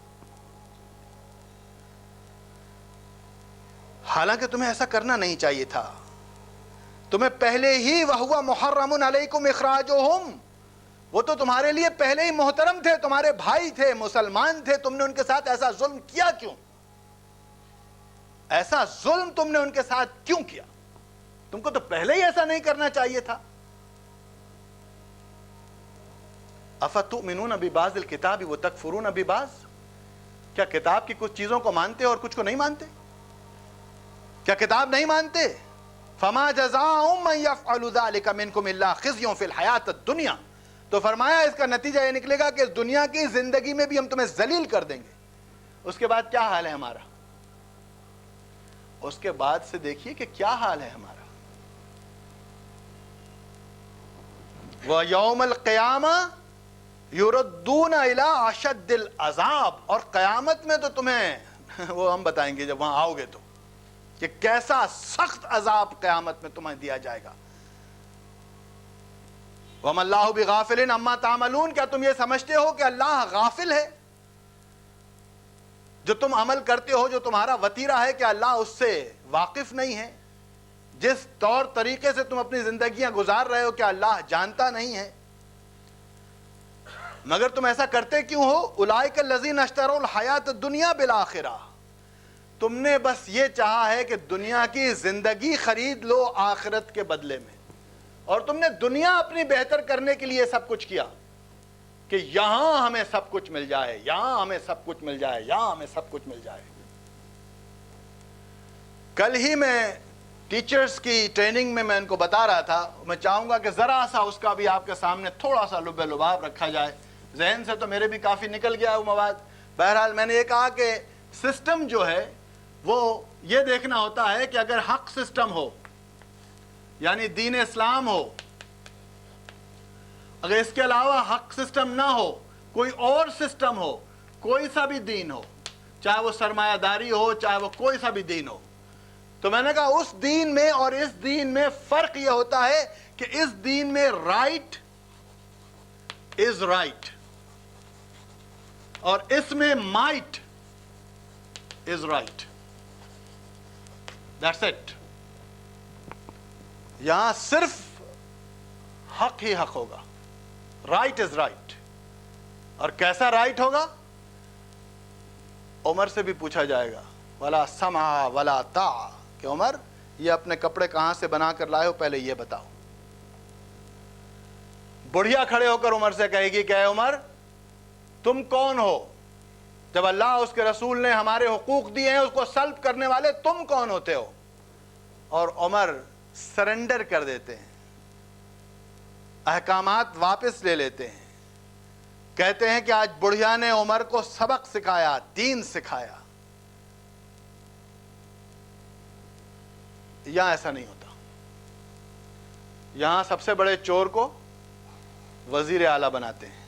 حالانکہ تمہیں ایسا کرنا نہیں چاہیے تھا. تمہیں پہلے ہی وَهُوَ مُحَرَّمٌ عَلَيْكُمْ إِخْرَاجُهُمْ، وہ تو تمہارے لیے پہلے ہی محترم تھے، تمہارے بھائی تھے، مسلمان تھے. تم نے ان کے ساتھ ایسا ظلم کیا کیوں؟ ایسا ظلم تم نے ان کے ساتھ کیوں کیا؟ تم کو تو پہلے ہی ایسا نہیں کرنا چاہیے تھا. اَفَتُؤْمِنُونَ بِبَعْضِ الْكِتَابِ وَتَكْفُرُونَ بِبَعْضٍ، کیا کتاب کی کچھ چیزوں کو مانتے اور کچھ کو نہیں مانتے؟ کیا کتاب نہیں مانتے؟ فَمَا جَزَاءُ مَن يَفْعَلُ ذَلِكَ مِنكُمْ إِلَّا خِزْيٌ فِي الْحَيَاةِ الدُّنْيَا تو فرمایا اس کا نتیجہ یہ نکلے گا کہ اس دنیا کی زندگی میں بھی ہم تمہیں ذلیل کر دیں گے. اس کے بعد کیا حال ہے ہمارا؟ اس کے بعد سے دیکھیے کہ کیا حال ہے ہمارا. وَيَوْمَ الْقِيَامَةِ يُرَدُّونَ إِلَىٰ أَشَدِّ الْعَذَابِ. اور قیامت میں تو تمہیں وہ ہم بتائیں گے جب وہاں آؤ گے تو کہ کیسا سخت عذاب قیامت میں تمہیں دیا جائے گا. وَمَا اللَّهُ بِغَافِلٍ عَمَّا تَعْمَلُونَ. کیا تم یہ سمجھتے ہو کہ اللہ غافل ہے؟ جو تم عمل کرتے ہو، جو تمہارا وتیرہ ہے، کہ اللہ اس سے واقف نہیں ہے؟ جس طور طریقے سے تم اپنی زندگیاں گزار رہے ہو، کیا اللہ جانتا نہیں ہے؟ مگر تم ایسا کرتے کیوں ہو؟ اولئک الذین اشتروا الحیات الدنیا بالآخرہ. تم نے بس یہ چاہا ہے کہ دنیا کی زندگی خرید لو آخرت کے بدلے میں، اور تم نے دنیا اپنی بہتر کرنے کے لیے سب کچھ کیا کہ یہاں ہمیں سب کچھ مل جائے، یہاں ہمیں سب کچھ مل جائے، یہاں ہمیں سب کچھ مل جائے. کل ہی میں ٹیچرز کی ٹریننگ میں ان کو بتا رہا تھا. میں چاہوں گا کہ ذرا سا اس کا بھی آپ کے سامنے تھوڑا سا لب لباب رکھا جائے. ذہن سے تو میرے بھی کافی نکل گیا وہ مواد. بہرحال میں نے یہ کہا کہ سسٹم جو ہے وہ یہ دیکھنا ہوتا ہے کہ اگر حق سسٹم ہو، یعنی دین اسلام ہو، اگر اس کے علاوہ حق سسٹم نہ ہو، کوئی اور سسٹم ہو، کوئی سا بھی دین ہو، چاہے وہ سرمایہ داری ہو، چاہے وہ کوئی سا بھی دین ہو، تو میں نے کہا اس دین میں اور اس دین میں فرق یہ ہوتا ہے کہ اس دین میں رائٹ از رائٹ، اور اس میں might is right. That's it. یہاں صرف حق ہی حق ہوگا. Right is right. اور کیسا رائٹ ہوگا؟ عمر سے بھی پوچھا جائے گا ولا سمع ولا طاع، کہ عمر یہ اپنے کپڑے کہاں سے بنا کر لائے ہو، پہلے یہ بتاؤ. بڑھیا کھڑے ہو کر عمر سے کہے گی کہ اے عمر تم کون ہو؟ جب اللہ اس کے رسول نے ہمارے حقوق دیے ہیں اس کو سلب کرنے والے تم کون ہوتے ہو؟ اور عمر سرنڈر کر دیتے ہیں، احکامات واپس لے لیتے ہیں. کہتے ہیں کہ آج بڑھیا نے عمر کو سبق سکھایا، دین سکھایا. یہاں ایسا نہیں ہوتا. یہاں سب سے بڑے چور کو وزیر اعلیٰ بناتے ہیں،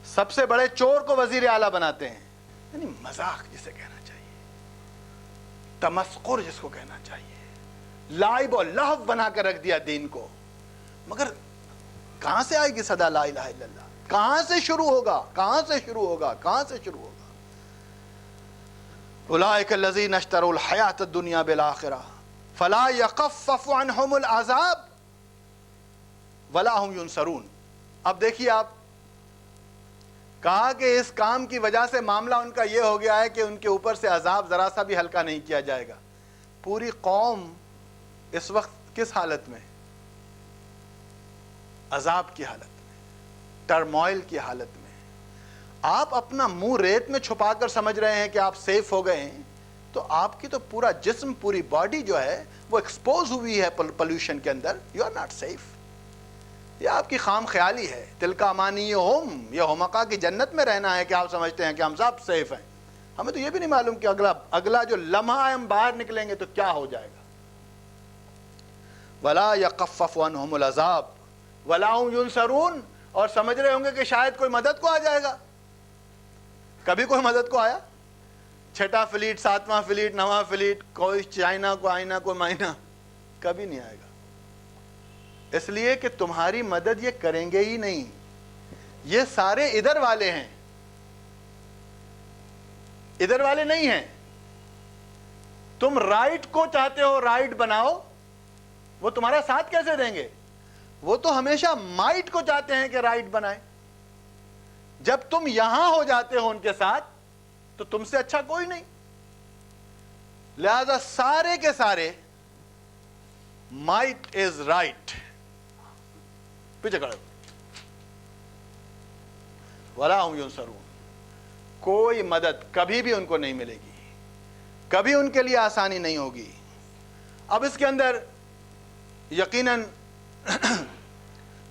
سب سے بڑے چور کو وزیر اعلیٰ بناتے ہیں. یعنی مذاق جسے کہنا چاہیے، تمسخر جس کو کہنا چاہیے، لائب اور لہو بنا کر رکھ دیا دین کو. مگر کہاں سے آئے گی صدا لا الہ الا اللہ؟ کہاں سے شروع ہوگا؟ کہاں سے شروع ہوگا؟ کہاں سے شروع ہوگا؟ اولئک الذین اشتروا الحیات الدنیا بالآخرہ فلا یخفف عنہم العذاب ولا هم ینصرون. اب دیکھیے، آپ کہا کہ اس کام کی وجہ سے معاملہ ان کا یہ ہو گیا ہے کہ ان کے اوپر سے عذاب ذرا سا بھی ہلکا نہیں کیا جائے گا. پوری قوم اس وقت کس حالت میں؟ عذاب کی حالت میں، ٹرموائل کی حالت میں. آپ اپنا منہ ریت میں چھپا کر سمجھ رہے ہیں کہ آپ سیف ہو گئے ہیں، تو آپ کی تو پورا جسم، پوری باڈی جو ہے وہ ایکسپوز ہوئی ہے پولوشن کے اندر. You are not safe. یہ آپ کی خام خیالی ہے. تلک امانیہم، یہ حمقاء کی جنت میں رہنا ہے کہ آپ سمجھتے ہیں کہ ہم سب سیف ہیں. ہمیں تو یہ بھی نہیں معلوم کہ اگلا جو لمحہ ہم باہر نکلیں گے تو کیا ہو جائے گا. ولا یخفف عنہم العذاب ولا هم ینصرون. اور سمجھ رہے ہوں گے کہ شاید کوئی مدد کو آ جائے گا. کبھی کوئی مدد کو آیا؟ 6واں فلیٹ، 7واں فلیٹ، 9واں فلیٹ، کوئی چائنا، کوئی آئینہ، کوئی مائنہ، کبھی نہیں آئے گا. اس لیے کہ تمہاری مدد یہ کریں گے ہی نہیں. یہ سارے ادھر والے ہیں، ادھر والے نہیں ہیں. تم رائٹ کو چاہتے ہو رائٹ بناؤ، وہ تمہارا ساتھ کیسے دیں گے؟ وہ تو ہمیشہ مائٹ کو چاہتے ہیں کہ رائٹ بنائے. جب تم یہاں ہو جاتے ہو ان کے ساتھ تو تم سے اچھا کوئی نہیں. لہذا سارے کے سارے مائٹ از رائٹ. پیچھے کھڑے ولا هم ینصرون. کوئی مدد کبھی بھی ان کو نہیں ملے گی، کبھی ان کے لیے آسانی نہیں ہوگی. اب اس کے اندر یقیناً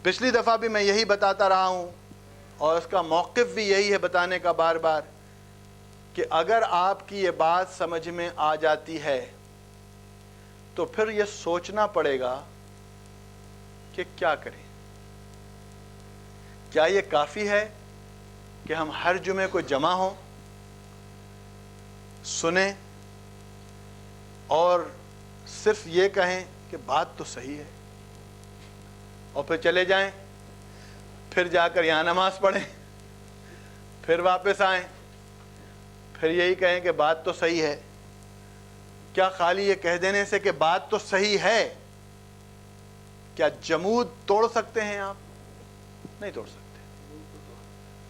پچھلی دفعہ بھی میں یہی بتاتا رہا ہوں اور اس کا موقف بھی یہی ہے بتانے کا بار بار کہ اگر آپ کی یہ بات سمجھ میں آ جاتی ہے تو پھر یہ سوچنا پڑے گا کہ کیا کریں. کیا یہ کافی ہے کہ ہم ہر جمعے کو جمع ہوں، سنیں اور صرف یہ کہیں کہ بات تو صحیح ہے اور پھر چلے جائیں، پھر جا کر یہاں نماز پڑھیں، پھر واپس آئیں، پھر یہی کہیں کہ بات تو صحیح ہے؟ کیا خالی یہ کہہ دینے سے کہ بات تو صحیح ہے کیا جمود توڑ سکتے ہیں آپ؟ نہیں توڑ سکتے.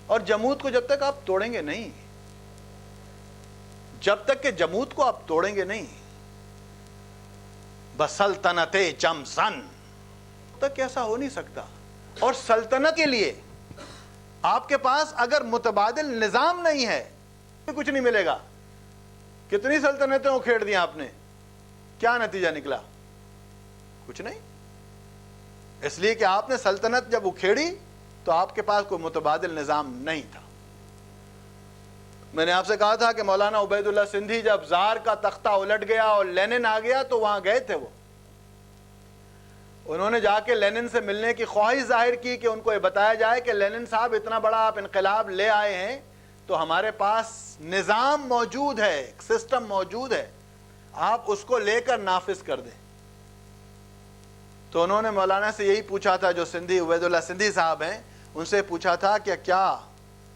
اور جمود کو جب تک آپ توڑیں گے نہیں، جب تک کہ جمود کو آپ توڑیں گے نہیں، بسلطنت چمسن تک ایسا ہو نہیں سکتا. اور سلطنت کے لیے آپ کے پاس اگر متبادل نظام نہیں ہے تو کچھ نہیں ملے گا. کتنی سلطنتیں اکھیڑ دیں آپ نے، کیا نتیجہ نکلا؟ کچھ نہیں. اس لیے کہ آپ نے سلطنت جب اکھیڑی تو آپ کے پاس کوئی متبادل نظام نہیں تھا. میں نے آپ سے کہا تھا کہ مولانا عبید اللہ سندھی جب زار کا تختہ الٹ گیا اور لینن آ گیا تو وہاں گئے تھے. انہوں نے جا کے لینن سے ملنے کی خواہش ظاہر کی کہ ان کو یہ بتایا جائے کہ لینن صاحب اتنا بڑا آپ انقلاب لے آئے ہیں تو ہمارے پاس نظام موجود ہے، ایک سسٹم موجود ہے، آپ اس کو لے کر نافذ کر دیں. تو انہوں نے مولانا سے یہی پوچھا تھا، جو سندھی عبید اللہ سندھی صاحب ہیں، ان سے پوچھا تھا کہ کیا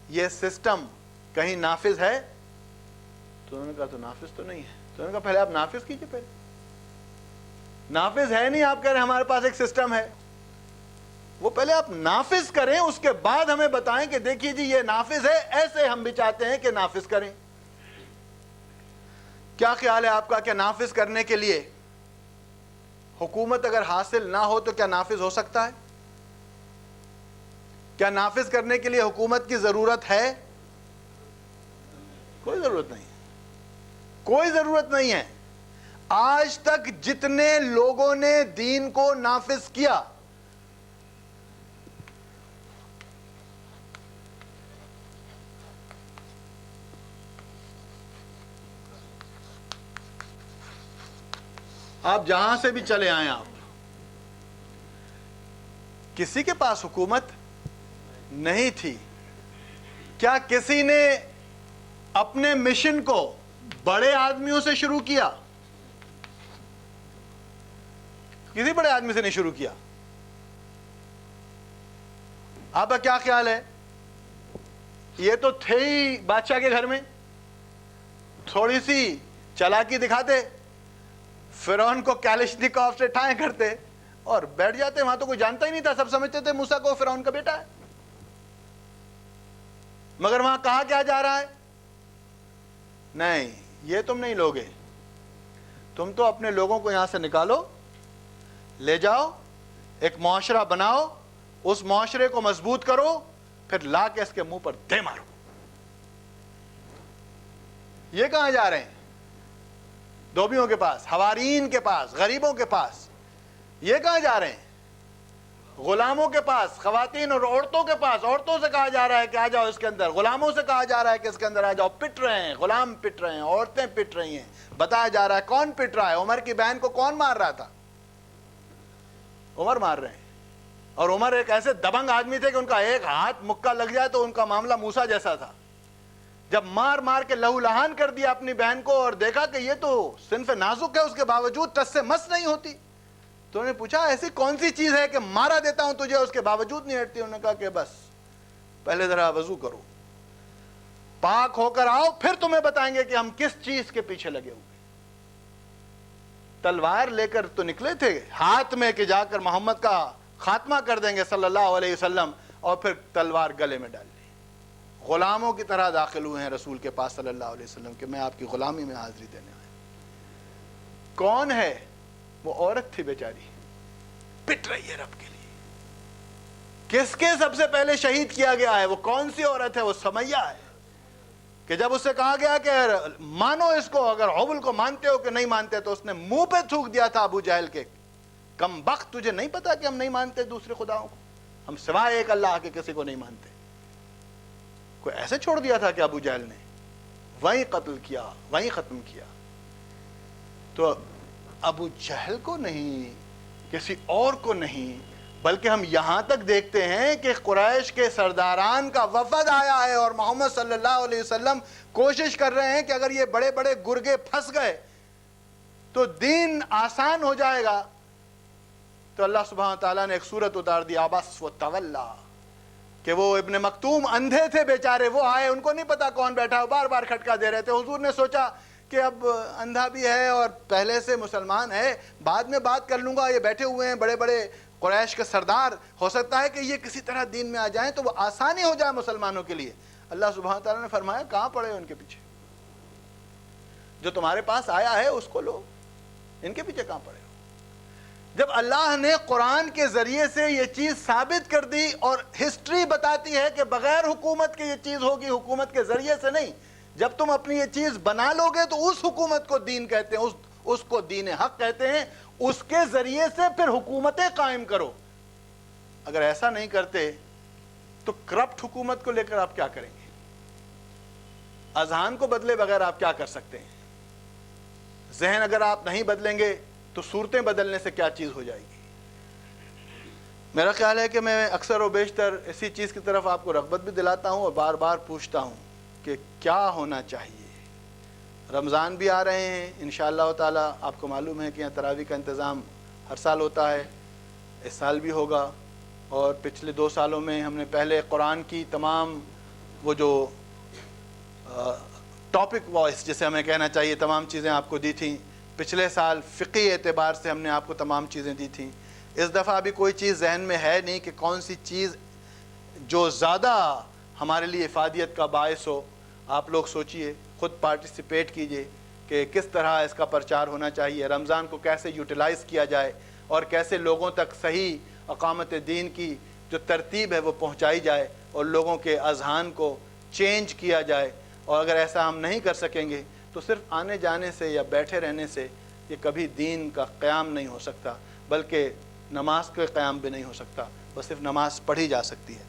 یہ سسٹم کہیں نافذ ہے؟ تو انہوں نے کہا تو نافذ تو نہیں ہے. تو انہوں نے کہا پہلے آپ نافذ کیجئے. پہلے نافذ ہے نہیں، آپ کہہ رہے ہیں ہمارے پاس ایک سسٹم ہے. وہ پہلے آپ نافذ کریں، اس کے بعد ہمیں بتائیں کہ دیکھیے جی یہ نافذ ہے، ایسے ہم بھی چاہتے ہیں کہ نافذ کریں. کیا خیال ہے آپ کا کہ نافذ کرنے کے لیے حکومت اگر حاصل نہ ہو تو کیا نافذ ہو سکتا ہے؟ کیا نافذ کرنے کے لیے حکومت کی ضرورت ہے؟ کوئی ضرورت نہیں، کوئی ضرورت نہیں ہے. آج تک جتنے لوگوں نے دین کو نافذ کیا، آپ جہاں سے بھی چلے آئیں، آپ کسی کے پاس حکومت نہیں تھی. کیا کسی نے اپنے مشن کو بڑے آدمیوں سے شروع کیا؟ کسی بڑے آدمی سے نہیں شروع کیا. آپ کا کیا خیال ہے؟ یہ تو تھے ہی بادشاہ کے گھر میں، تھوڑی سی چالاکی دکھاتے، فرعون کو کیلشنیکوف سے ٹھائیں کرتے اور بیٹھ جاتے. وہاں تو کوئی جانتا ہی نہیں تھا، سب سمجھتے تھے موسیٰ کو فرعون کا بیٹا ہے. مگر وہاں کہا کیا جا رہا ہے؟ نہیں، یہ تم نہیں لوگے. تم تو اپنے لوگوں کو یہاں سے نکالو، لے جاؤ، ایک معاشرہ بناؤ، اس معاشرے کو مضبوط کرو، پھر لا کے اس کے منہ پر دے مارو. یہ کہاں جا رہے ہیں؟ دھوبیوں کے پاس، حوارین کے پاس، غریبوں کے پاس. یہ کہاں جا رہے ہیں؟ غلاموں کے پاس، خواتین اور عورتوں کے پاس. عورتوں سے کہا جا رہا ہے کہ آ جاؤ اس کے اندر، غلاموں سے کہا جا رہا ہے کہ اس کے اندر آ جاؤ. پٹ رہے ہیں، غلام پٹ رہے ہیں، عورتیں پٹ رہی ہیں. بتایا جا رہا ہے کون پٹ رہا ہے. عمر کی بہن کو کون مار رہا تھا؟ عمر مار رہے ہیں. اور عمر ایک ایسے دبنگ آدمی تھے کہ ان کا ایک ہاتھ مکہ لگ جائے تو ان کا معاملہ موسیٰ جیسا تھا. جب مار مار کے لہو لہان کر دیا اپنی بہن کو اور دیکھا کہ یہ تو صنف نازک ہے، اس کے باوجود ٹس سے مس نہیں ہوتی، تو انہوں نے پوچھا ایسی کون سی چیز ہے کہ مارا دیتا ہوں تجھے اس کے باوجود نہیں ہٹتی؟ انہوں نے کہا کہ بس پہلے ذرا وضو کرو، پاک ہو کر آؤ، پھر تمہیں بتائیں گے کہ ہم کس چیز کے پیچھے لگے ہوئے. تلوار لے کر تو نکلے تھے ہاتھ میں کہ جا کر محمد کا خاتمہ کر دیں گے صلی اللہ علیہ وسلم، اور پھر تلوار گلے میں ڈال لی. غلاموں کی طرح داخل ہوئے ہیں رسول کے پاس صلی اللہ علیہ وسلم کہ میں آپ کی غلامی میں حاضری دینے آیا. کون ہے؟ وہ عورت تھی بیچاری، پٹ رہی ہے رب کے لیے. کس کے سب سے پہلے شہید کیا گیا ہے؟ وہ کون سی عورت ہے؟ وہ سمیہ ہے. کہ جب اس سے کہا گیا کہ مانو اس کو، اگر حبل کو مانتے ہو کہ نہیں مانتے، تو اس نے منہ پہ تھوک دیا تھا ابو جہل کے، کم بخت تجھے نہیں پتا کہ ہم نہیں مانتے دوسرے خداؤں کو. ہم سوائے ایک اللہ کے کسی کو نہیں مانتے. کوئی ایسے چھوڑ دیا تھا کہ ابو جہل نے وہیں قتل کیا, وہیں ختم کیا. تو ابو جہل کو نہیں, کسی اور کو نہیں, بلکہ ہم یہاں تک دیکھتے ہیں کہ قریش کے سرداران کا وفد آیا ہے اور محمد صلی اللہ علیہ وسلم کوشش کر رہے ہیں کہ اگر یہ بڑے بڑے گرگے پھنس گئے تو دین آسان ہو جائے گا. تو اللہ سبحانہ تعالیٰ نے ایک سورت اتار دی, عبس و تولا, کہ وہ ابن مکتوم اندھے تھے بیچارے, وہ آئے, ان کو نہیں پتا کون بیٹھا ہو, بار بار کھٹکا دے رہے تھے. حضور نے سوچا کہ اب اندھا بھی ہے اور پہلے سے مسلمان ہے, بعد میں بات کر لوں گا, یہ بیٹھے ہوئے ہیں بڑے بڑے قریش کے سردار, ہو سکتا ہے کہ یہ کسی طرح دین میں آ جائیں تو وہ آسانی ہو جائے مسلمانوں کے لیے. اللہ سبحانہ تعالیٰ نے فرمایا کہاں پڑے ہو ان کے پیچھے, جو تمہارے پاس آیا ہے اس کو لو, ان کے پیچھے کہاں پڑے ہو. جب اللہ نے قرآن کے ذریعے سے یہ چیز ثابت کر دی, اور ہسٹری بتاتی ہے کہ بغیر حکومت کے یہ چیز ہوگی, حکومت کے ذریعے سے نہیں. جب تم اپنی یہ چیز بنا لو گے تو اس حکومت کو دین کہتے ہیں, اس کو دین حق کہتے ہیں, اس کے ذریعے سے پھر حکومتیں قائم کرو. اگر ایسا نہیں کرتے تو کرپٹ حکومت کو لے کر آپ کیا کریں گے؟ اذہان کو بدلے بغیر آپ کیا کر سکتے ہیں؟ ذہن اگر آپ نہیں بدلیں گے تو صورتیں بدلنے سے کیا چیز ہو جائے گی؟ میرا خیال ہے کہ میں اکثر و بیشتر اسی چیز کی طرف آپ کو رغبت بھی دلاتا ہوں اور بار بار پوچھتا ہوں کہ کیا ہونا چاہیے. رمضان بھی آ رہے ہیں انشاءاللہ تعالی. آپ کو معلوم ہے کہ یہاں تراویح کا انتظام ہر سال ہوتا ہے, اس سال بھی ہوگا. اور پچھلے 2 سالوں میں ہم نے پہلے قرآن کی تمام وہ جو ٹاپک وائس جسے ہمیں کہنا چاہیے تمام چیزیں آپ کو دی تھیں. پچھلے سال فقہی اعتبار سے ہم نے آپ کو تمام چیزیں دی تھیں. اس دفعہ ابھی کوئی چیز ذہن میں ہے نہیں کہ کون سی چیز جو زیادہ ہمارے لیے افادیت کا باعث ہو. آپ لوگ سوچئے, خود پارٹیسپیٹ کیجئے کہ کس طرح اس کا پرچار ہونا چاہیے, رمضان کو کیسے یوٹیلائز کیا جائے اور کیسے لوگوں تک صحیح اقامت دین کی جو ترتیب ہے وہ پہنچائی جائے اور لوگوں کے اذہان کو چینج کیا جائے. اور اگر ایسا ہم نہیں کر سکیں گے تو صرف آنے جانے سے یا بیٹھے رہنے سے یہ کبھی دین کا قیام نہیں ہو سکتا, بلکہ نماز کا قیام بھی نہیں ہو سکتا, بس صرف نماز پڑھی جا سکتی ہے.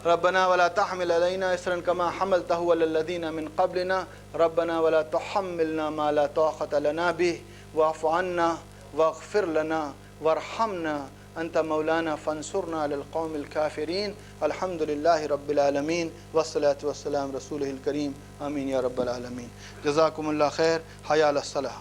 ربنا ولا تحمل علينا إصرا كما حملته على الذين من قبلنا ربنا ولا تحملنا ما لا طاقة لنا به واعف عنا واغفر لنا وارحمنا أنت مولانا فانصرنا على القوم الكافرين. الحمد لله رب العالمين والصلاة والسلام رسوله الكريم. آمين يا رب العالمين. جزاكم الله خير. حي على الصلاة.